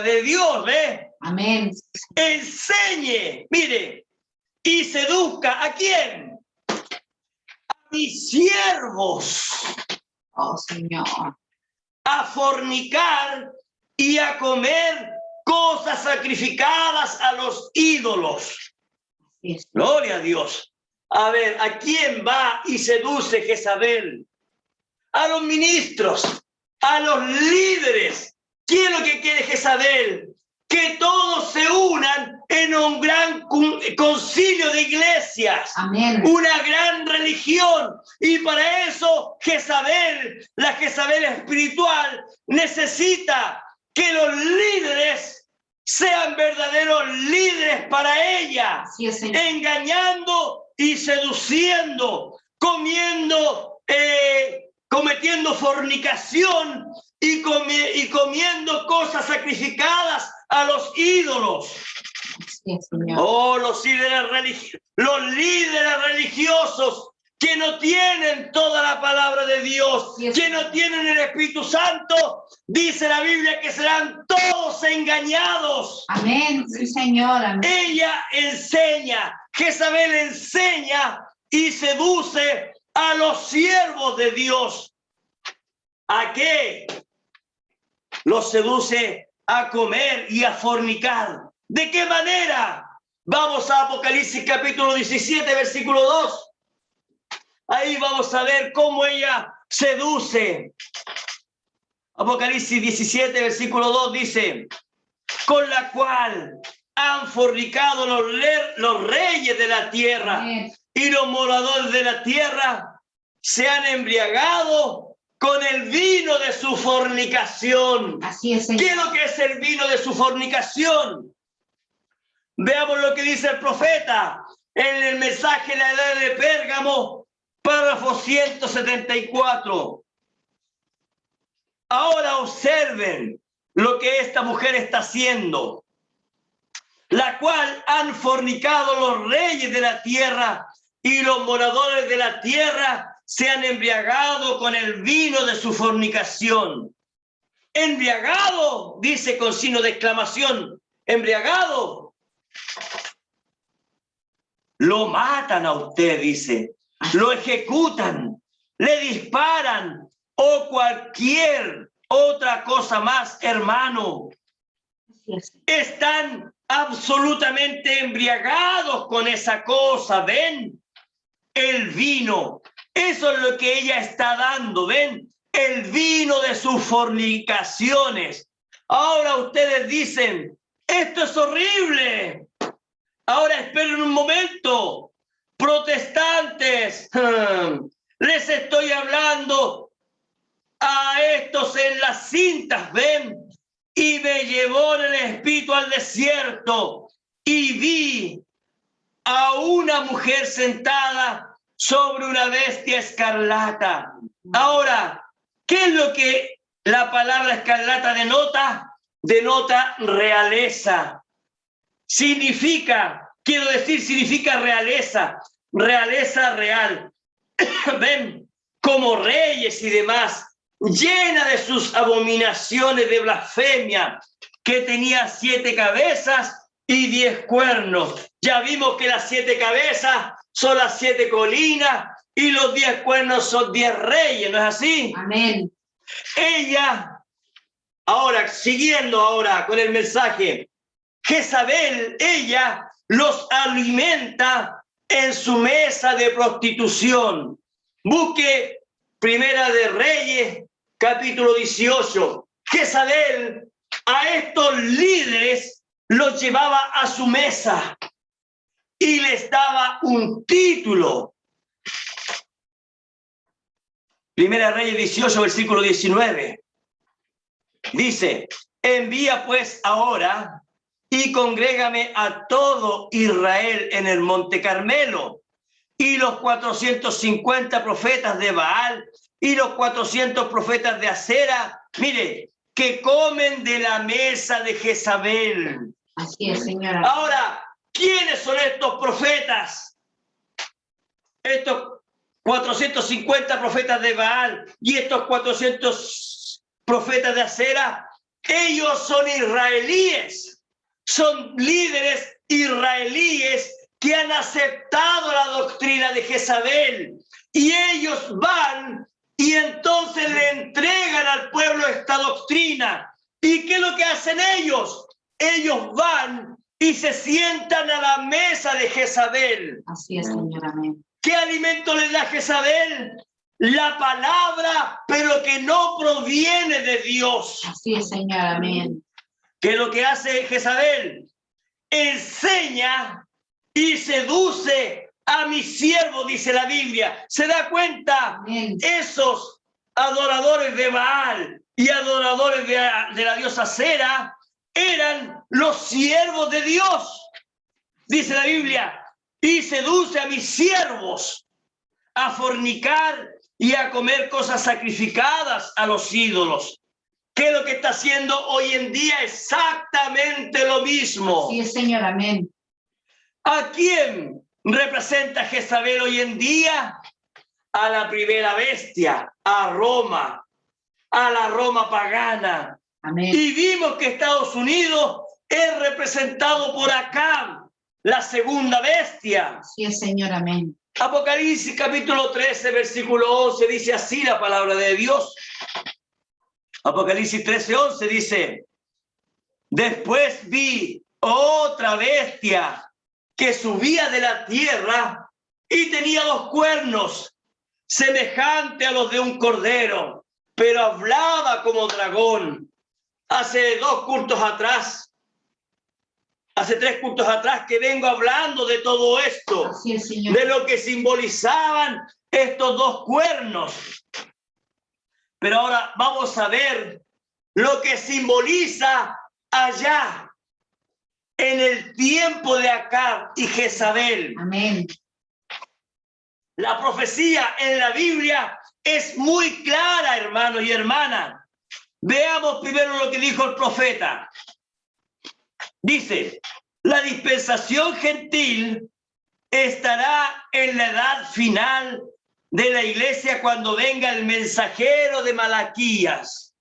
de Dios, ¿ve? Amén. Enseñe, mire, y seduzca ¿a quién? A mis siervos. Oh, Señor. A fornicar y a comer cosas sacrificadas a los ídolos. Yes. Gloria a Dios. A ver, ¿a quién va y seduce Jezabel? A los ministros, a los líderes. ¿Qué es lo que quiere Jezabel? Que todos se unan en un gran concilio de iglesias. Amén. Una gran religión. Y para eso Jezabel, la Jezabel espiritual, necesita que los líderes sean verdaderos líderes para ella. Sí, engañando y seduciendo, cometiendo fornicación y comiendo cosas sacrificadas a los ídolos. Sí, Señor. Oh, los líderes religiosos que no tienen toda la palabra de Dios, sí, que no tienen el Espíritu Santo, dice la Biblia que serán todos engañados. Amén, sí, Señor. Amén. Ella enseña, Jezabel enseña y seduce a los siervos de Dios. ¿A qué? Los seduce a comer y a fornicar. ¿De qué manera? Vamos a Apocalipsis capítulo 17, versículo 2. Ahí vamos a ver cómo ella seduce. Apocalipsis 17, versículo 2 dice, con la cual han fornicado los reyes de la tierra. Amén. Y los moradores de la tierra se han embriagado con el vino de su fornicación. Así es, Señor. ¿Qué es lo que es el vino de su fornicación? Veamos lo que dice el profeta en el mensaje de la edad de Pérgamo, párrafo 174. Ahora observen lo que esta mujer está haciendo, la cual han fornicado los reyes de la tierra y los moradores de la tierra se han embriagado con el vino de su fornicación. Embriagado, dice con signo de exclamación, embriagado. Lo matan a usted, dice, lo ejecutan, le disparan o cualquier otra cosa más, hermano. Están absolutamente embriagados con esa cosa, ¿ven? El vino. Eso es lo que ella está dando, ¿ven? El vino de sus fornicaciones. Ahora ustedes dicen, esto es horrible. Ahora esperen un momento, protestantes, les estoy hablando a estos en las cintas, ven, y me llevó en el espíritu al desierto y vi a una mujer sentada sobre una bestia escarlata. Ahora, ¿qué es lo que la palabra escarlata denota? Denota realeza. Significa, quiero decir, significa realeza, realeza real. Ven, como reyes y demás, llena de sus abominaciones de blasfemia, que tenía 7 cabezas y 10 cuernos. Ya vimos que las 7 cabezas son las 7 colinas y los 10 cuernos son 10 reyes, ¿no es así? Amén. Ella, ahora, siguiendo ahora con el mensaje, Jezabel, ella los alimenta en su mesa de prostitución. Busque Primera de Reyes, capítulo 18. Jezabel a estos líderes los llevaba a su mesa y les daba un título. Primera de Reyes 18, versículo 19. Dice, envía pues ahora y congrégame a todo Israel en el monte Carmelo, y los 450 profetas de Baal y los 400 profetas de Acera, mire, que comen de la mesa de Jezabel. Así es, señora. Ahora, ¿quiénes son estos profetas? Estos 450 profetas de Baal y estos 400 profetas de Acera, ellos son israelíes. Son líderes israelíes que han aceptado la doctrina de Jezabel y ellos van y entonces le entregan al pueblo esta doctrina. ¿Y qué es lo que hacen ellos? Ellos van y se sientan a la mesa de Jezabel. Así es, señora. Amén. ¿Qué alimento les da Jezabel? La palabra, pero que no proviene de Dios. Así es, señora. Amén. ¿Qué es lo que hace Jezabel? Enseña y seduce a mi siervo, dice la Biblia. ¿Se da cuenta? Amén. Esos adoradores de Baal y adoradores de la diosa Acera eran los siervos de Dios. Dice la Biblia, y seduce a mis siervos a fornicar y a comer cosas sacrificadas a los ídolos. ¿Qué es lo que está haciendo hoy en día? Exactamente lo mismo. Así es, señor. Amén. ¿A quién representa Jezabel hoy en día? A la primera bestia, a Roma, a la Roma pagana. Amén. Y vimos que Estados Unidos es representado por Acab, la segunda bestia. Así es, señor. Amén. Apocalipsis capítulo 13, versículo 11, dice así la palabra de Dios. Apocalipsis 13, 11 dice, después vi otra bestia que subía de la tierra y tenía 2 cuernos, semejante a los de un cordero, pero hablaba como dragón. Hace 2 cultos atrás, hace 3 cultos atrás que vengo hablando de todo esto, Así es, señor. de lo que simbolizaban estos 2 cuernos. Pero ahora vamos a ver lo que simboliza allá en el tiempo de Acab y Jezabel. Amén. La profecía en la Biblia es muy clara, hermanos y hermanas. Veamos primero lo que dijo el profeta. Dice, la dispensación gentil estará en la edad final de la iglesia cuando venga el mensajero de Malaquías.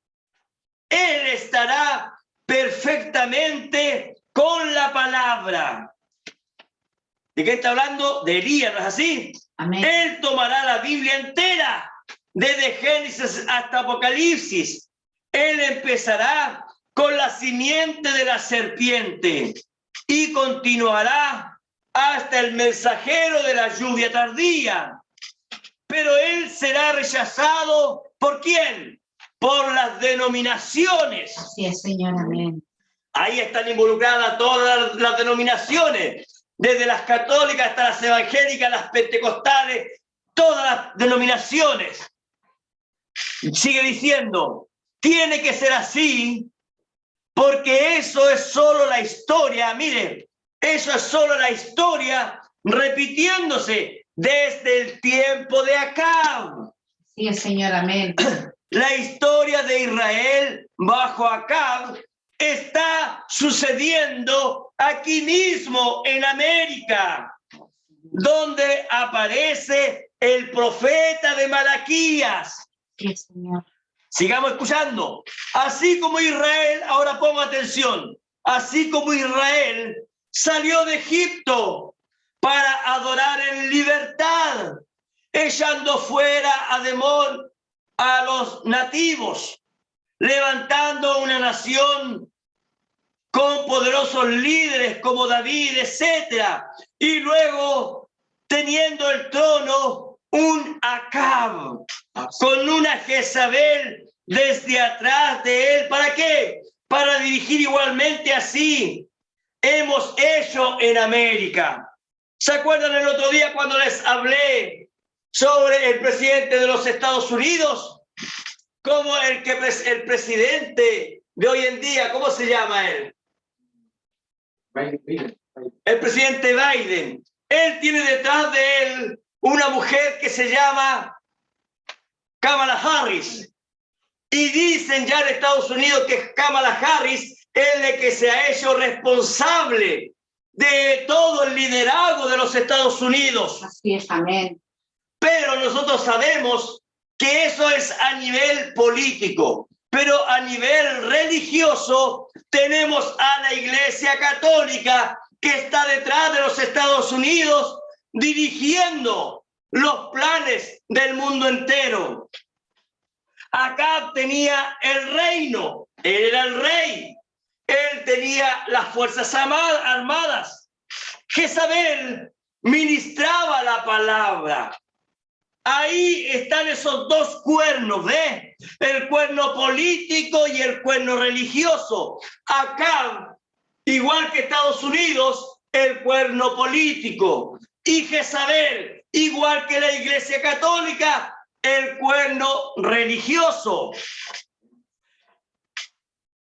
Él estará perfectamente con la palabra. ¿De qué está hablando? De Elías, ¿no es así? Amén. Él tomará la Biblia entera, desde Génesis hasta Apocalipsis. Él empezará con la simiente de la serpiente y continuará hasta el mensajero de la lluvia tardía. Pero él será rechazado, ¿por quién? Por las denominaciones. Así es, señor. Amén. Ahí están involucradas todas las denominaciones. desde las católicas hasta las evangélicas, las pentecostales, todas las denominaciones. Sigue diciendo, tiene que ser así, porque eso es solo la historia, miren, eso es solo la historia repitiéndose desde el tiempo de Acab. Sí, Señor, amén. La historia de Israel bajo Acab está sucediendo aquí mismo en América, donde aparece el profeta de Malaquías. Sí, Señor. Sigamos escuchando. Así como Israel, ahora pongo atención, así como Israel salió de Egipto para adorar en libertad, echando fuera a los nativos, levantando una nación con poderosos líderes como David, etc. Y luego teniendo el trono un Acab, con una Jezabel desde atrás de él. ¿Para qué? Para dirigir igualmente así. Hemos hecho en América. ¿Se acuerdan el otro día cuando les hablé sobre el presidente de los Estados Unidos? Como el presidente de hoy en día, ¿cómo se llama él? El presidente Biden. Él tiene detrás de él una mujer que se llama Kamala Harris. Y dicen ya en Estados Unidos que Kamala Harris es la que se ha hecho responsable de todo el liderazgo de los Estados Unidos. Así es, amén. Pero nosotros sabemos que eso es a nivel político, pero a nivel religioso tenemos a la Iglesia Católica que está detrás de los Estados Unidos dirigiendo los planes del mundo entero. Acab tenía el reino, él era el rey, él tenía las fuerzas armadas. Jezabel ministraba la palabra. Ahí están esos dos cuernos, ¿ves? El cuerno político y el cuerno religioso. Acab, igual que Estados Unidos, el cuerno político. Y Jezabel, igual que la Iglesia Católica, el cuerno religioso.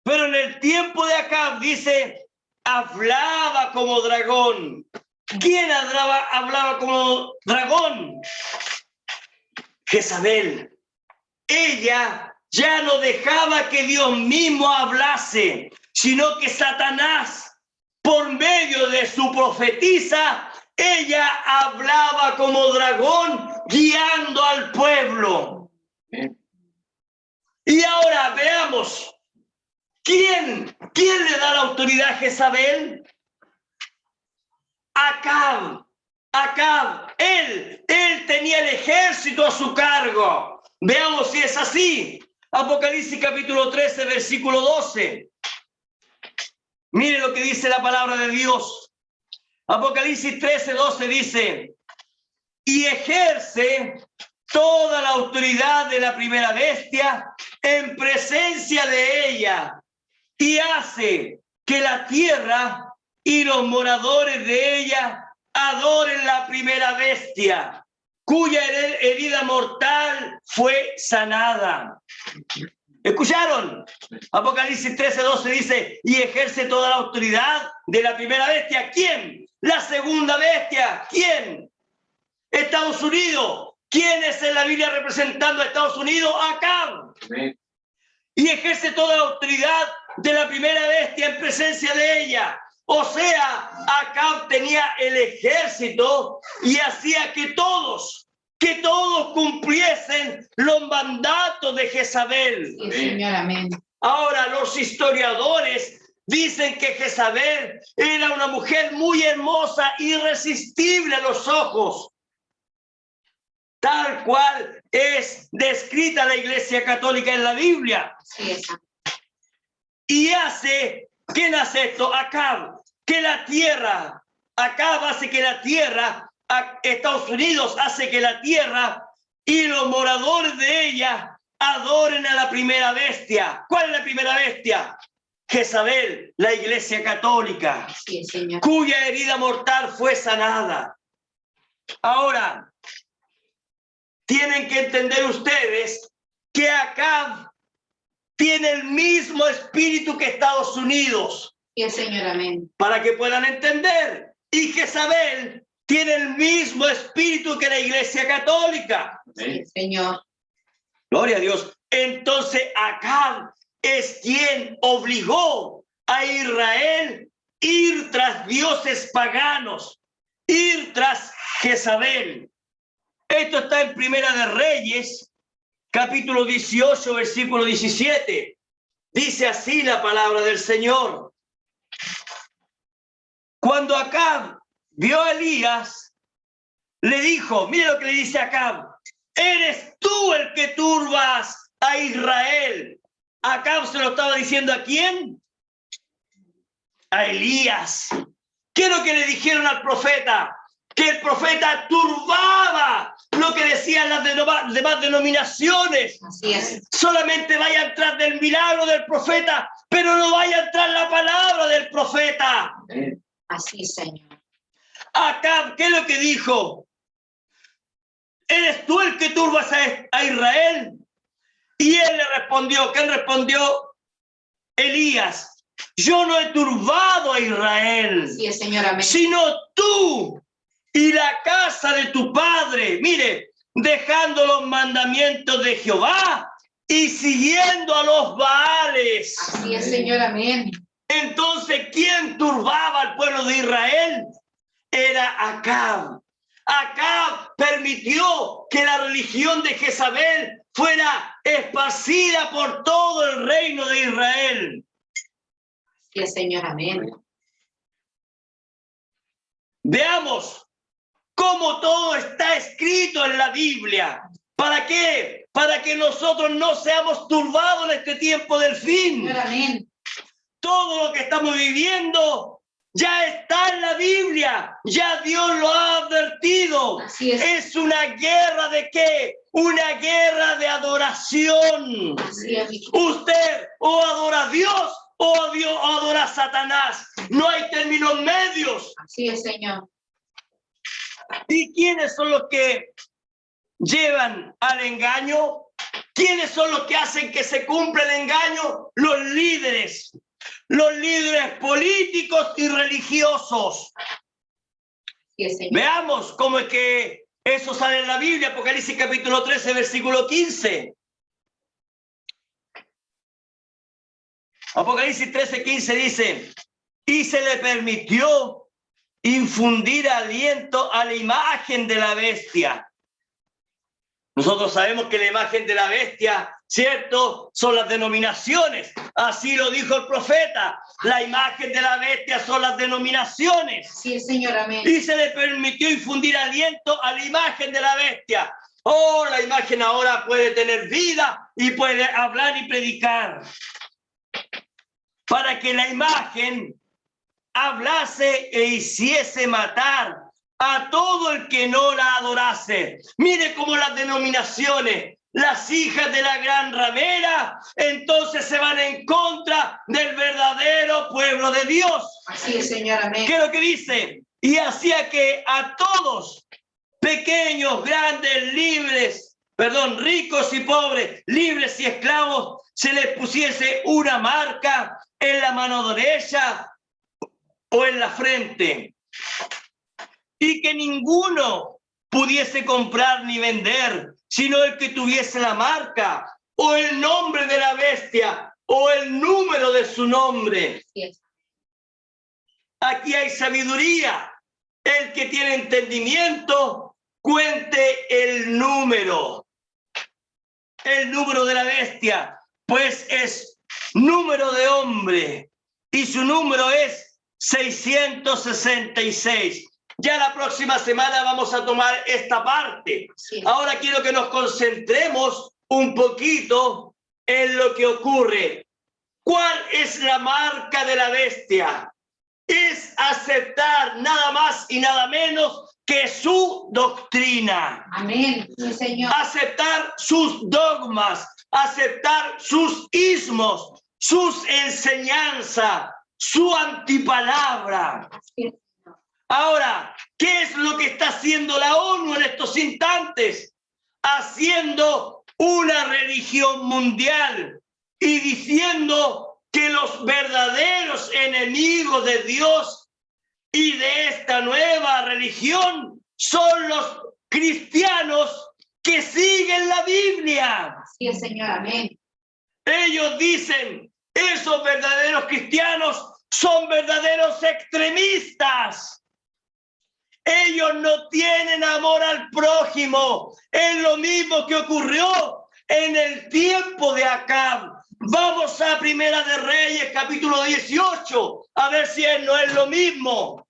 Pero en el tiempo de Acab, dice, hablaba como dragón. ¿Quién hablaba como dragón? Jezabel. Ella ya no dejaba que Dios mismo hablase, sino que Satanás, por medio de su profetisa, ella hablaba como dragón guiando al pueblo. Y ahora veamos, ¿quién le da la autoridad a Jezabel? Acab, él tenía el ejército a su cargo. Veamos si es así. Apocalipsis capítulo 13, versículo 12. Mire lo que dice la palabra de Dios. Apocalipsis 13, 12 dice, y ejerce toda la autoridad de la primera bestia en presencia de ella, y hace que la tierra y los moradores de ella adoren la primera bestia, cuya herida mortal fue sanada. ¿Escucharon? Apocalipsis 13, 12 dice, y ejerce toda la autoridad de la primera bestia. ¿Quién? La segunda bestia. ¿Quién? Estados Unidos. ¿Quién es en la Biblia representando a Estados Unidos? Acab. Amén. Y ejerce toda la autoridad de la primera bestia en presencia de ella. O sea, Acab tenía el ejército y hacía que todos cumpliesen los mandatos de Jezabel. Sí, Señor, amén. Ahora, los historiadores dicen que Jezabel era una mujer muy hermosa, irresistible a los ojos, tal cual es descrita la Iglesia Católica en la Biblia. Sí, exacto. Y hace, ¿quién hace esto? Acab, que la tierra, Acab hace que la tierra, Estados Unidos hace que la tierra y los moradores de ella adoren a la primera bestia. ¿Cuál es la primera bestia? Jezabel, la iglesia católica, Sí, Señor. cuya herida mortal fue sanada. Ahora, tienen que entender ustedes que Acab tiene el mismo espíritu que Estados Unidos, Sí, Señor, amén. para que puedan entender. Y Jezabel tiene el mismo espíritu que la iglesia católica. Sí, Señor. Gloria a Dios. Entonces Acab es quien obligó a Israel a ir tras dioses paganos, ir tras Jezabel. Esto está en Primera de Reyes, capítulo 18, versículo 17. Dice así la palabra del Señor. Cuando Acab vio a Elías, le dijo, mire lo que le dice Acab, eres tú el que turbas a Israel. Acab se lo estaba diciendo ¿a quién? A Elías. ¿Qué es lo que le dijeron al profeta? Que el profeta turbaba lo que decían las demás denominaciones. Así es. Solamente vayan tras del milagro del profeta, pero no vayan tras la palabra del profeta. Así, Señor. Acab, ¿qué es lo que dijo? ¿Eres tú el que turbas a Israel? Y él le respondió, ¿qué respondió Elías? Yo no he turbado a Israel, Sí, Señor, amén. sino tú y la casa de tu padre. Mire, dejando los mandamientos de Jehová y siguiendo a los Baales. Así es, Señor, amén. Entonces, ¿quién turbaba al pueblo de Israel? Era Acab. Acab permitió que la religión de Jezabel fuera esparcida por todo el reino de Israel. Así es, Señor, amén. Veamos cómo todo está escrito en la Biblia. ¿Para qué? Para que nosotros no seamos turbados en este tiempo del fin. Señor, amén. Todo lo que estamos viviendo ya está en la Biblia, ya Dios lo ha advertido. Así es. Es una guerra ¿de qué? Una guerra de adoración. Así es. Usted o adora a Dios o adora a Satanás. No hay términos medios. Así es, Señor. ¿Y quiénes son los que llevan al engaño? ¿Quiénes son los que hacen que se cumpla el engaño? Los líderes políticos y religiosos. Sí, Señor. Veamos cómo es que eso sale en la Biblia, Apocalipsis capítulo 13, versículo 15. Apocalipsis 13, 15 dice, y se le permitió infundir aliento a la imagen de la bestia. Nosotros sabemos que la imagen de la bestia, ¿cierto?, son las denominaciones. Así lo dijo el profeta. La imagen de la bestia son las denominaciones. Sí, Señor, amén. Y se le permitió infundir aliento a la imagen de la bestia. Oh, la imagen ahora puede tener vida y puede hablar y predicar. Para que la imagen hablase e hiciese matar a todo el que no la adorase. Mire cómo las denominaciones, las hijas de la gran ramera, entonces se van en contra del verdadero pueblo de Dios. Así es, Señor, amén. ¿Qué es lo que dice? Y hacía que a todos, pequeños, grandes, ricos y pobres, libres y esclavos, se les pusiese una marca en la mano derecha o en la frente, y que ninguno pudiese comprar ni vender, sino el que tuviese la marca o el nombre de la bestia o el número de su nombre. Yes. Aquí hay sabiduría. El que tiene entendimiento, cuente el número de la bestia, pues es número de hombre y su número es 666. Ya la próxima semana vamos a tomar esta parte. Sí. Ahora quiero que nos concentremos un poquito en lo que ocurre. ¿Cuál es la marca de la bestia? Es aceptar nada más y nada menos que su doctrina. Amén. Sí, Señor. Aceptar sus dogmas, aceptar sus ismos, sus enseñanzas, su antipalabra. Así es, Señor. Ahora, ¿qué es lo que está haciendo la ONU en estos instantes? Haciendo una religión mundial y diciendo que los verdaderos enemigos de Dios y de esta nueva religión son los cristianos que siguen la Biblia. Así es, Señor. Amén. Ellos dicen, esos verdaderos cristianos son verdaderos extremistas. Ellos no tienen amor al prójimo. Es lo mismo que ocurrió en el tiempo de Acab. Vamos a Primera de Reyes, capítulo 18, a ver si no es lo mismo.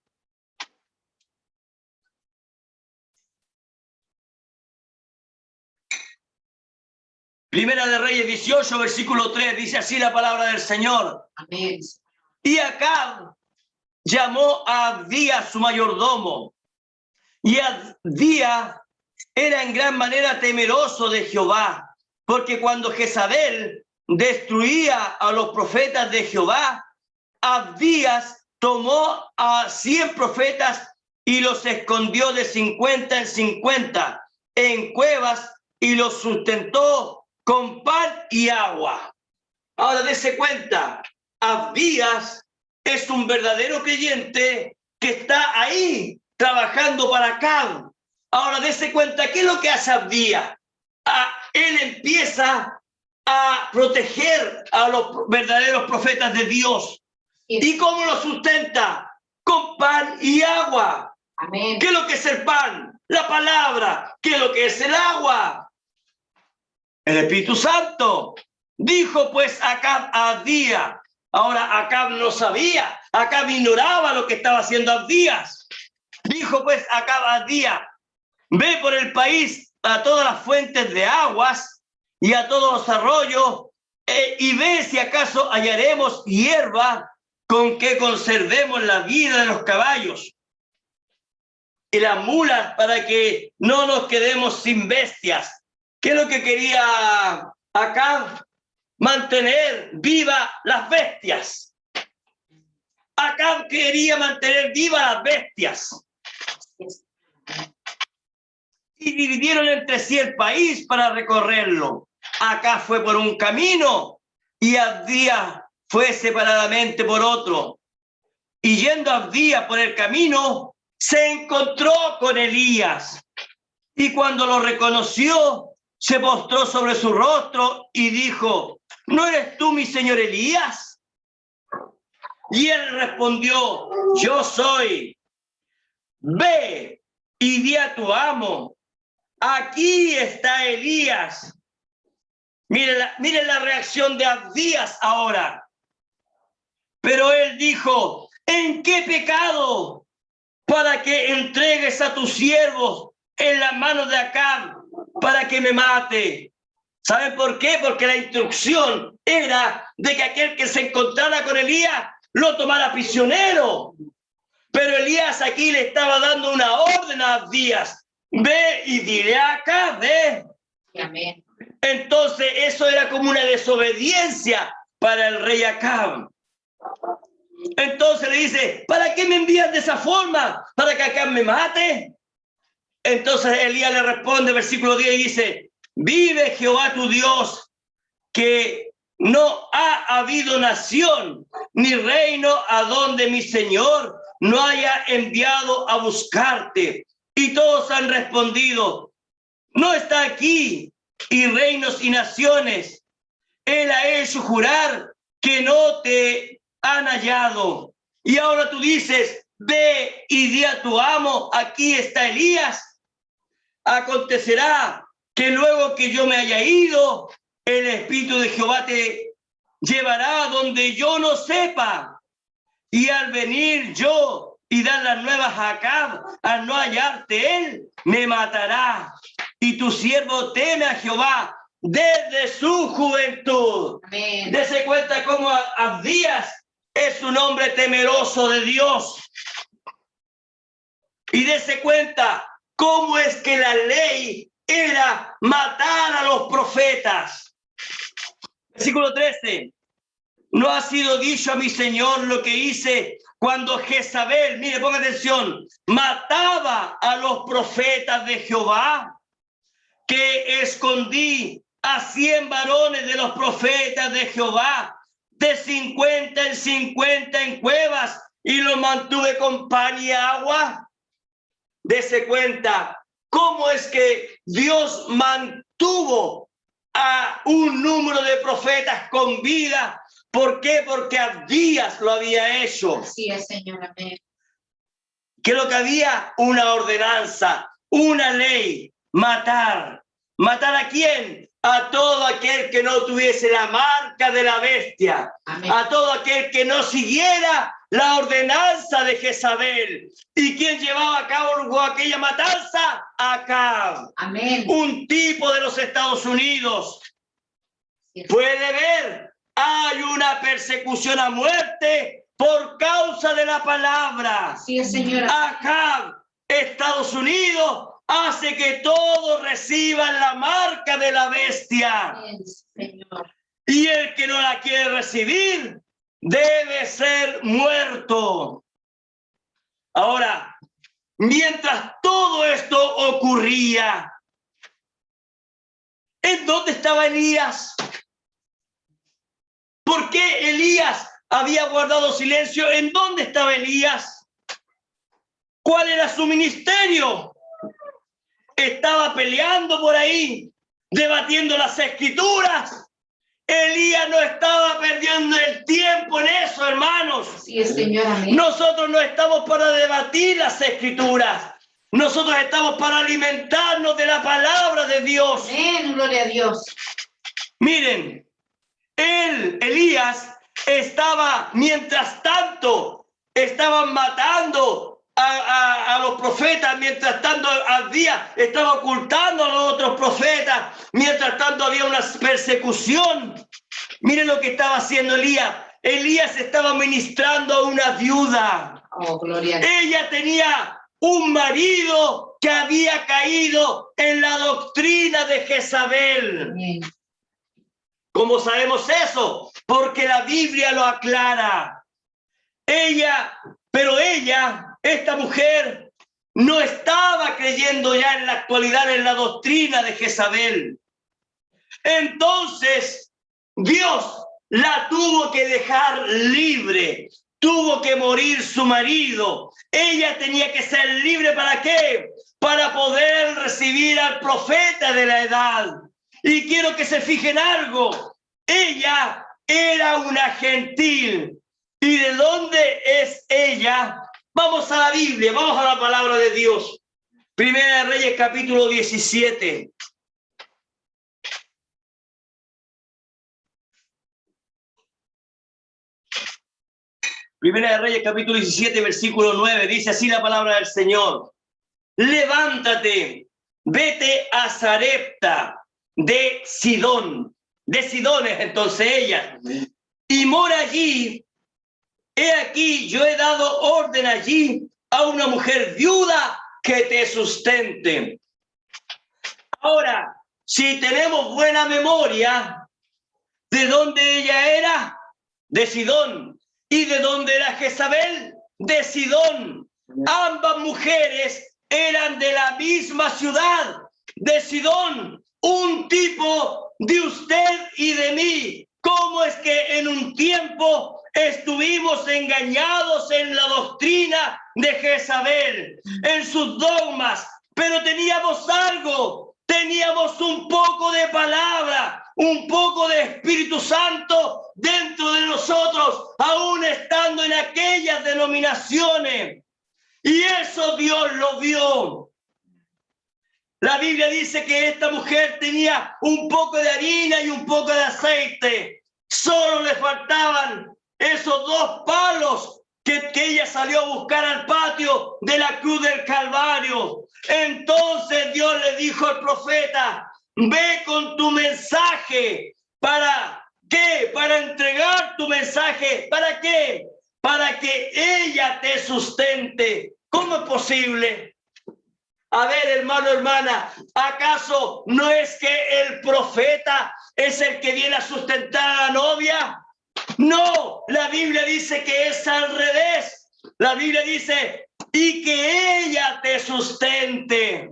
Primera de Reyes 18, versículo 3, dice así la palabra del Señor. Amén. Y Acab llamó a Abdías su mayordomo. Y Abdías era en gran manera temeroso de Jehová, porque cuando Jezabel destruía a los profetas de Jehová, Abdías tomó a 100 profetas y los escondió de 50 en 50 en cuevas y los sustentó con pan y agua. Ahora dése cuenta, Abdías es un verdadero creyente que está ahí trabajando para Acab. Ahora dése cuenta, ¿qué es lo que hace Abdías? Él empieza a proteger a los verdaderos profetas de Dios. ¿Y cómo lo sustenta? Con pan y agua. Amén. ¿Qué es lo que es el pan? La palabra. ¿Qué es lo que es el agua? El Espíritu Santo. Dijo pues Acab a Abdías. Ahora Acab no sabía, Acab ignoraba lo que estaba haciendo Abdías. Dijo pues Acab a Abdías, ve por el país a todas las fuentes de aguas y a todos los arroyos y ve si acaso hallaremos hierba con que conservemos la vida de los caballos y las mulas para que no nos quedemos sin bestias. ¿Qué es lo que quería Acab? Mantener vivas las bestias. Acab quería mantener vivas las bestias. Y dividieron entre sí el país para recorrerlo. Acab fue por un camino y Abdías fue separadamente por otro. Y yendo Abdías por el camino, se encontró con Elías. Y cuando lo reconoció, se postró sobre su rostro y dijo, ¿no eres tú mi señor Elías? Y él respondió, yo soy. Ve y di a tu amo, aquí está Elías. Mire la reacción de Abdías ahora. Pero él dijo, ¿en qué pecado? Para que entregues a tus siervos en las manos de Acab para que me mate. ¿Saben por qué? Porque la instrucción era de que aquel que se encontrara con Elías lo tomara prisionero. Pero Elías aquí le estaba dando una orden a Abdías. Ve y dile a Acab, ve. Amén. Entonces eso era como una desobediencia para el rey Acab. Entonces le dice, ¿para qué me envías de esa forma? ¿Para que Acab me mate? Entonces Elías le responde, versículo 10, y dice, vive Jehová tu Dios, que no ha habido nación ni reino a donde mi Señor no haya enviado a buscarte. Y todos han respondido, no está aquí, y reinos y naciones. Él ha hecho jurar que no te han hallado. Y ahora tú dices, ve y di a tu amo, aquí está Elías. Acontecerá que luego que yo me haya ido, el Espíritu de Jehová te llevará a donde yo no sepa. Y al venir yo y dar las nuevas a Acab, al no hallarte él, me matará. Y tu siervo teme a Jehová desde su juventud. Amén. Dese cuenta cómo Abdías es un hombre temeroso de Dios. Y dese cuenta cómo es que la ley era matar a los profetas. Versículo 13. no ha sido dicho a mi Señor lo que hice cuando Jezabel, mire, ponga atención, mataba a los profetas de Jehová, que escondí a 100 varones de los profetas de Jehová, de 50 en 50 en cuevas, y los mantuve con pan y agua. Dese cuenta cómo es que Dios mantuvo a un número de profetas con vida. ¿Por qué? Porque Abdías lo había hecho. Así es, Señor. Amén. Que lo que había una ordenanza, una ley, matar. ¿Matar a quién? A todo aquel que no tuviese la marca de la bestia. Amén. A todo aquel que no siguiera la ordenanza de Jezabel. ¿Y quién llevaba a cabo aquella matanza? Acab. Amén. Un tipo de los Estados Unidos. Puede ver, hay una persecución a muerte por causa de la palabra. Así es, Señor. Acab, Estados Unidos, hace que todos reciban la marca de la bestia. Amén, Señor. Y el que no la quiere recibir debe ser muerto. Ahora, mientras todo esto ocurría, ¿en dónde estaba Elías? ¿Por qué Elías había guardado silencio? ¿En dónde estaba Elías? ¿Cuál era su ministerio? Estaba peleando por ahí, debatiendo las escrituras. Elías no estaba perdiendo el tiempo en eso, hermanos. Sí, Señor. Amén. Nosotros no estamos para debatir las escrituras. Nosotros estamos para alimentarnos de la palabra de Dios. Amén, gloria a Dios. Miren, Elías estaba, mientras tanto, estaban matando a los profetas, mientras tanto Abdías estaba ocultando a los otros profetas, mientras tanto había una persecución. Miren lo que estaba haciendo Elías. Elías estaba ministrando a una viuda. Oh, gloria a Dios. Ella tenía un marido que había caído en la doctrina de Jezabel. Amén. ¿Cómo sabemos eso? Porque la Biblia lo aclara. Pero esta mujer, no estaba creyendo ya en la actualidad en la doctrina de Jezabel. Entonces, Dios la tuvo que dejar libre. Tuvo que morir su marido. Ella tenía que ser libre, ¿para qué? Para poder recibir al profeta de la edad. Y quiero que se fijen algo. Ella era una gentil. ¿Y de dónde es ella? Vamos a la Biblia, vamos a la palabra de Dios. Primera de Reyes, capítulo 17. Primera de Reyes, capítulo 17, versículo 9. Dice así la palabra del Señor. Levántate, vete a Sarepta de Sidón. De Sidón es entonces ella. Y mora allí. He aquí, yo he dado orden allí a una mujer viuda que te sustente. Ahora, si tenemos buena memoria, ¿de dónde ella era? De Sidón. ¿Y de dónde era Jezabel? De Sidón. Ambas mujeres eran de la misma ciudad, de Sidón, un tipo de usted y de mí. ¿Cómo es que en un tiempo estuvimos engañados en la doctrina de Jezabel, en sus dogmas? Pero teníamos algo, teníamos un poco de palabra, un poco de Espíritu Santo dentro de nosotros, aún estando en aquellas denominaciones. Y eso Dios lo vio. La Biblia dice que esta mujer tenía un poco de harina y un poco de aceite. Solo le faltaban esos 2 palos que ella salió a buscar al patio de la cruz del Calvario. Entonces Dios le dijo al profeta: ve con tu mensaje. ¿Para qué? Para entregar tu mensaje. ¿Para qué? Para que ella te sustente. ¿Cómo es posible? A ver, hermano, hermana, ¿acaso no es que el profeta es el que viene a sustentar a la novia? No, la Biblia dice que es al revés. La Biblia dice, y que ella te sustente.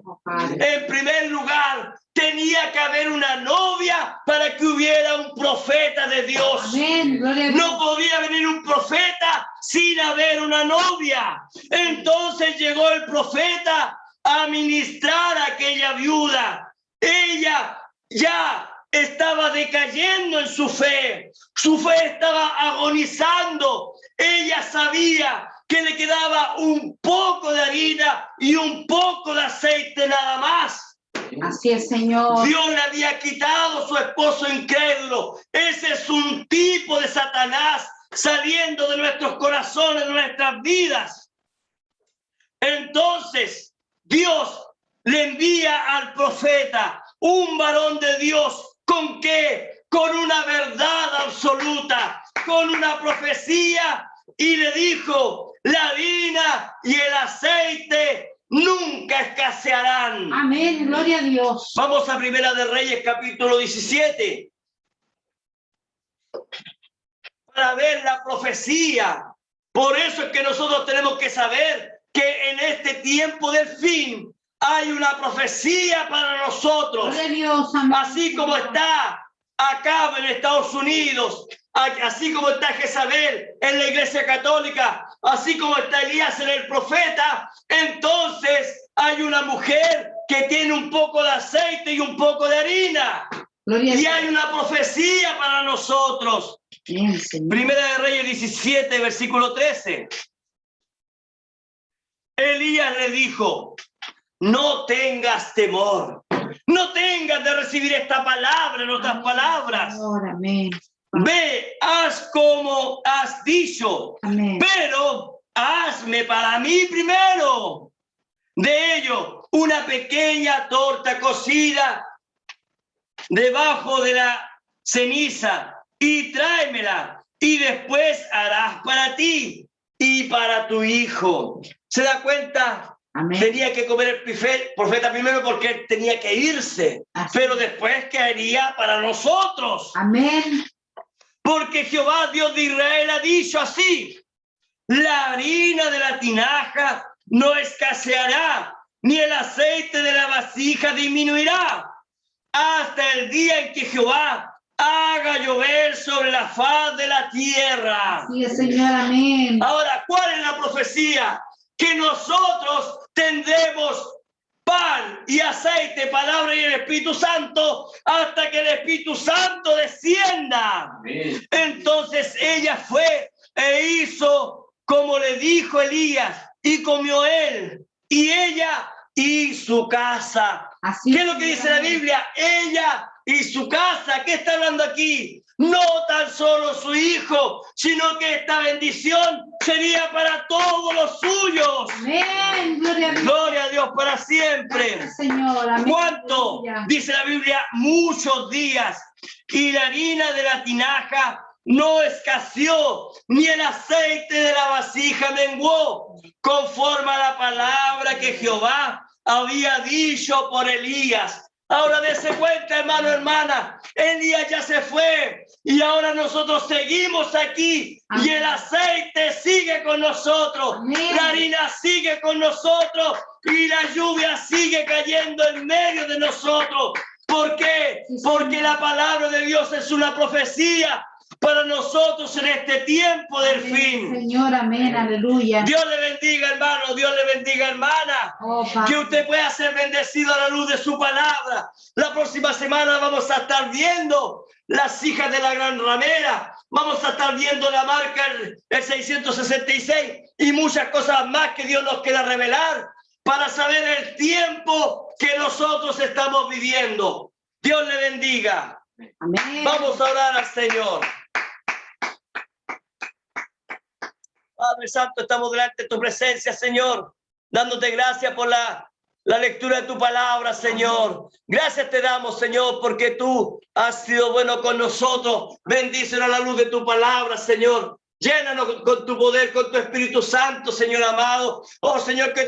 En primer lugar, tenía que haber una novia para que hubiera un profeta de Dios. Amén. Gloria a Dios. No podía venir un profeta sin haber una novia. Entonces llegó el profeta a ministrar a aquella viuda. Ella ya estaba decayendo en su fe. Su fe estaba agonizando. Ella sabía que le quedaba un poco de harina y un poco de aceite nada más. Así es, Señor. Dios le había quitado a su esposo incrédulo. Ese es un tipo de Satanás saliendo de nuestros corazones, de nuestras vidas. Entonces, Dios le envía al profeta, un varón de Dios, ¿con qué? Con una verdad absoluta, con una profecía, y le dijo, la harina y el aceite nunca escasearán. Amén. Gloria a Dios. Vamos a Primera de Reyes, capítulo 17. Para ver la profecía. Por eso es que nosotros tenemos que saber que en este tiempo del fin hay una profecía para nosotros. Gloria a Dios. Amén. Así como está Acab en Estados Unidos, así como está Jezabel en la Iglesia Católica, así como está Elías en el profeta, entonces hay una mujer que tiene un poco de aceite y un poco de harina. Gloria a Y Dios. hay una profecía para nosotros. Bien, Señor. Primera de Reyes 17, versículo 13. Elías le dijo, no tengas temor, no tengas de recibir esta palabra en otras palabras. Señor, amén. Ve, haz como has dicho, Amén. pero hazme para mí primero de ello una pequeña torta cocida debajo de la ceniza y tráemela, y después harás para ti y para tu hijo. ¿Se da cuenta? Amén. Tenía que comer el profeta primero porque él tenía que irse, Así. pero después caería para nosotros. Amén. Porque Jehová, Dios de Israel, ha dicho así, la harina de la tinaja no escaseará, ni el aceite de la vasija disminuirá, hasta el día en que Jehová haga llover sobre la faz de la tierra. Así es, Señor, amén. Ahora, ¿cuál es la profecía? Que nosotros tendremos pan y aceite, palabra y el Espíritu Santo, hasta que el Espíritu Santo descienda. Amén. Entonces ella fue e hizo como le dijo Elías, y comió él, y ella y su casa. Así ¿Qué es lo que dice la Biblia? Ella y su casa. ¿Qué está hablando aquí? No tan solo su hijo, sino que esta bendición sería para todos los suyos. Amén. Gloria a Dios. Gloria a Dios para siempre. Gracias, Señor. Amén. ¿Cuánto? Aleluya. Dice la Biblia, muchos días. Y la harina de la tinaja no escaseó, ni el aceite de la vasija menguó, conforme a la palabra que Jehová había dicho por Elías. Ahora dése cuenta, hermano, hermana, Elías ya se fue y ahora nosotros seguimos aquí. Amén. Y el aceite sigue con nosotros. Amén. La harina sigue con nosotros y la lluvia sigue cayendo en medio de nosotros. ¿Por qué? Sí, porque la palabra de Dios es una profecía para nosotros en este tiempo del Amén, fin. Señor, amén, aleluya. Dios le bendiga, hermano, Dios le bendiga, hermana. Oh, que usted pueda ser bendecido a la luz de su palabra. La próxima semana vamos a estar viendo las hijas de la gran ramera. Vamos a estar viendo la marca, el 666 y muchas cosas más que Dios nos quiera revelar para saber el tiempo que nosotros estamos viviendo. Dios le bendiga. Amén. Vamos a orar al Señor. Padre Santo, estamos delante de tu presencia, Señor, dándote gracias por la lectura de tu palabra, Señor. Gracias te damos, Señor, porque tú has sido bueno con nosotros. Bendícenos a la luz de tu palabra, Señor. Llénanos con tu poder, con tu Espíritu Santo, Señor amado. Oh, Señor, que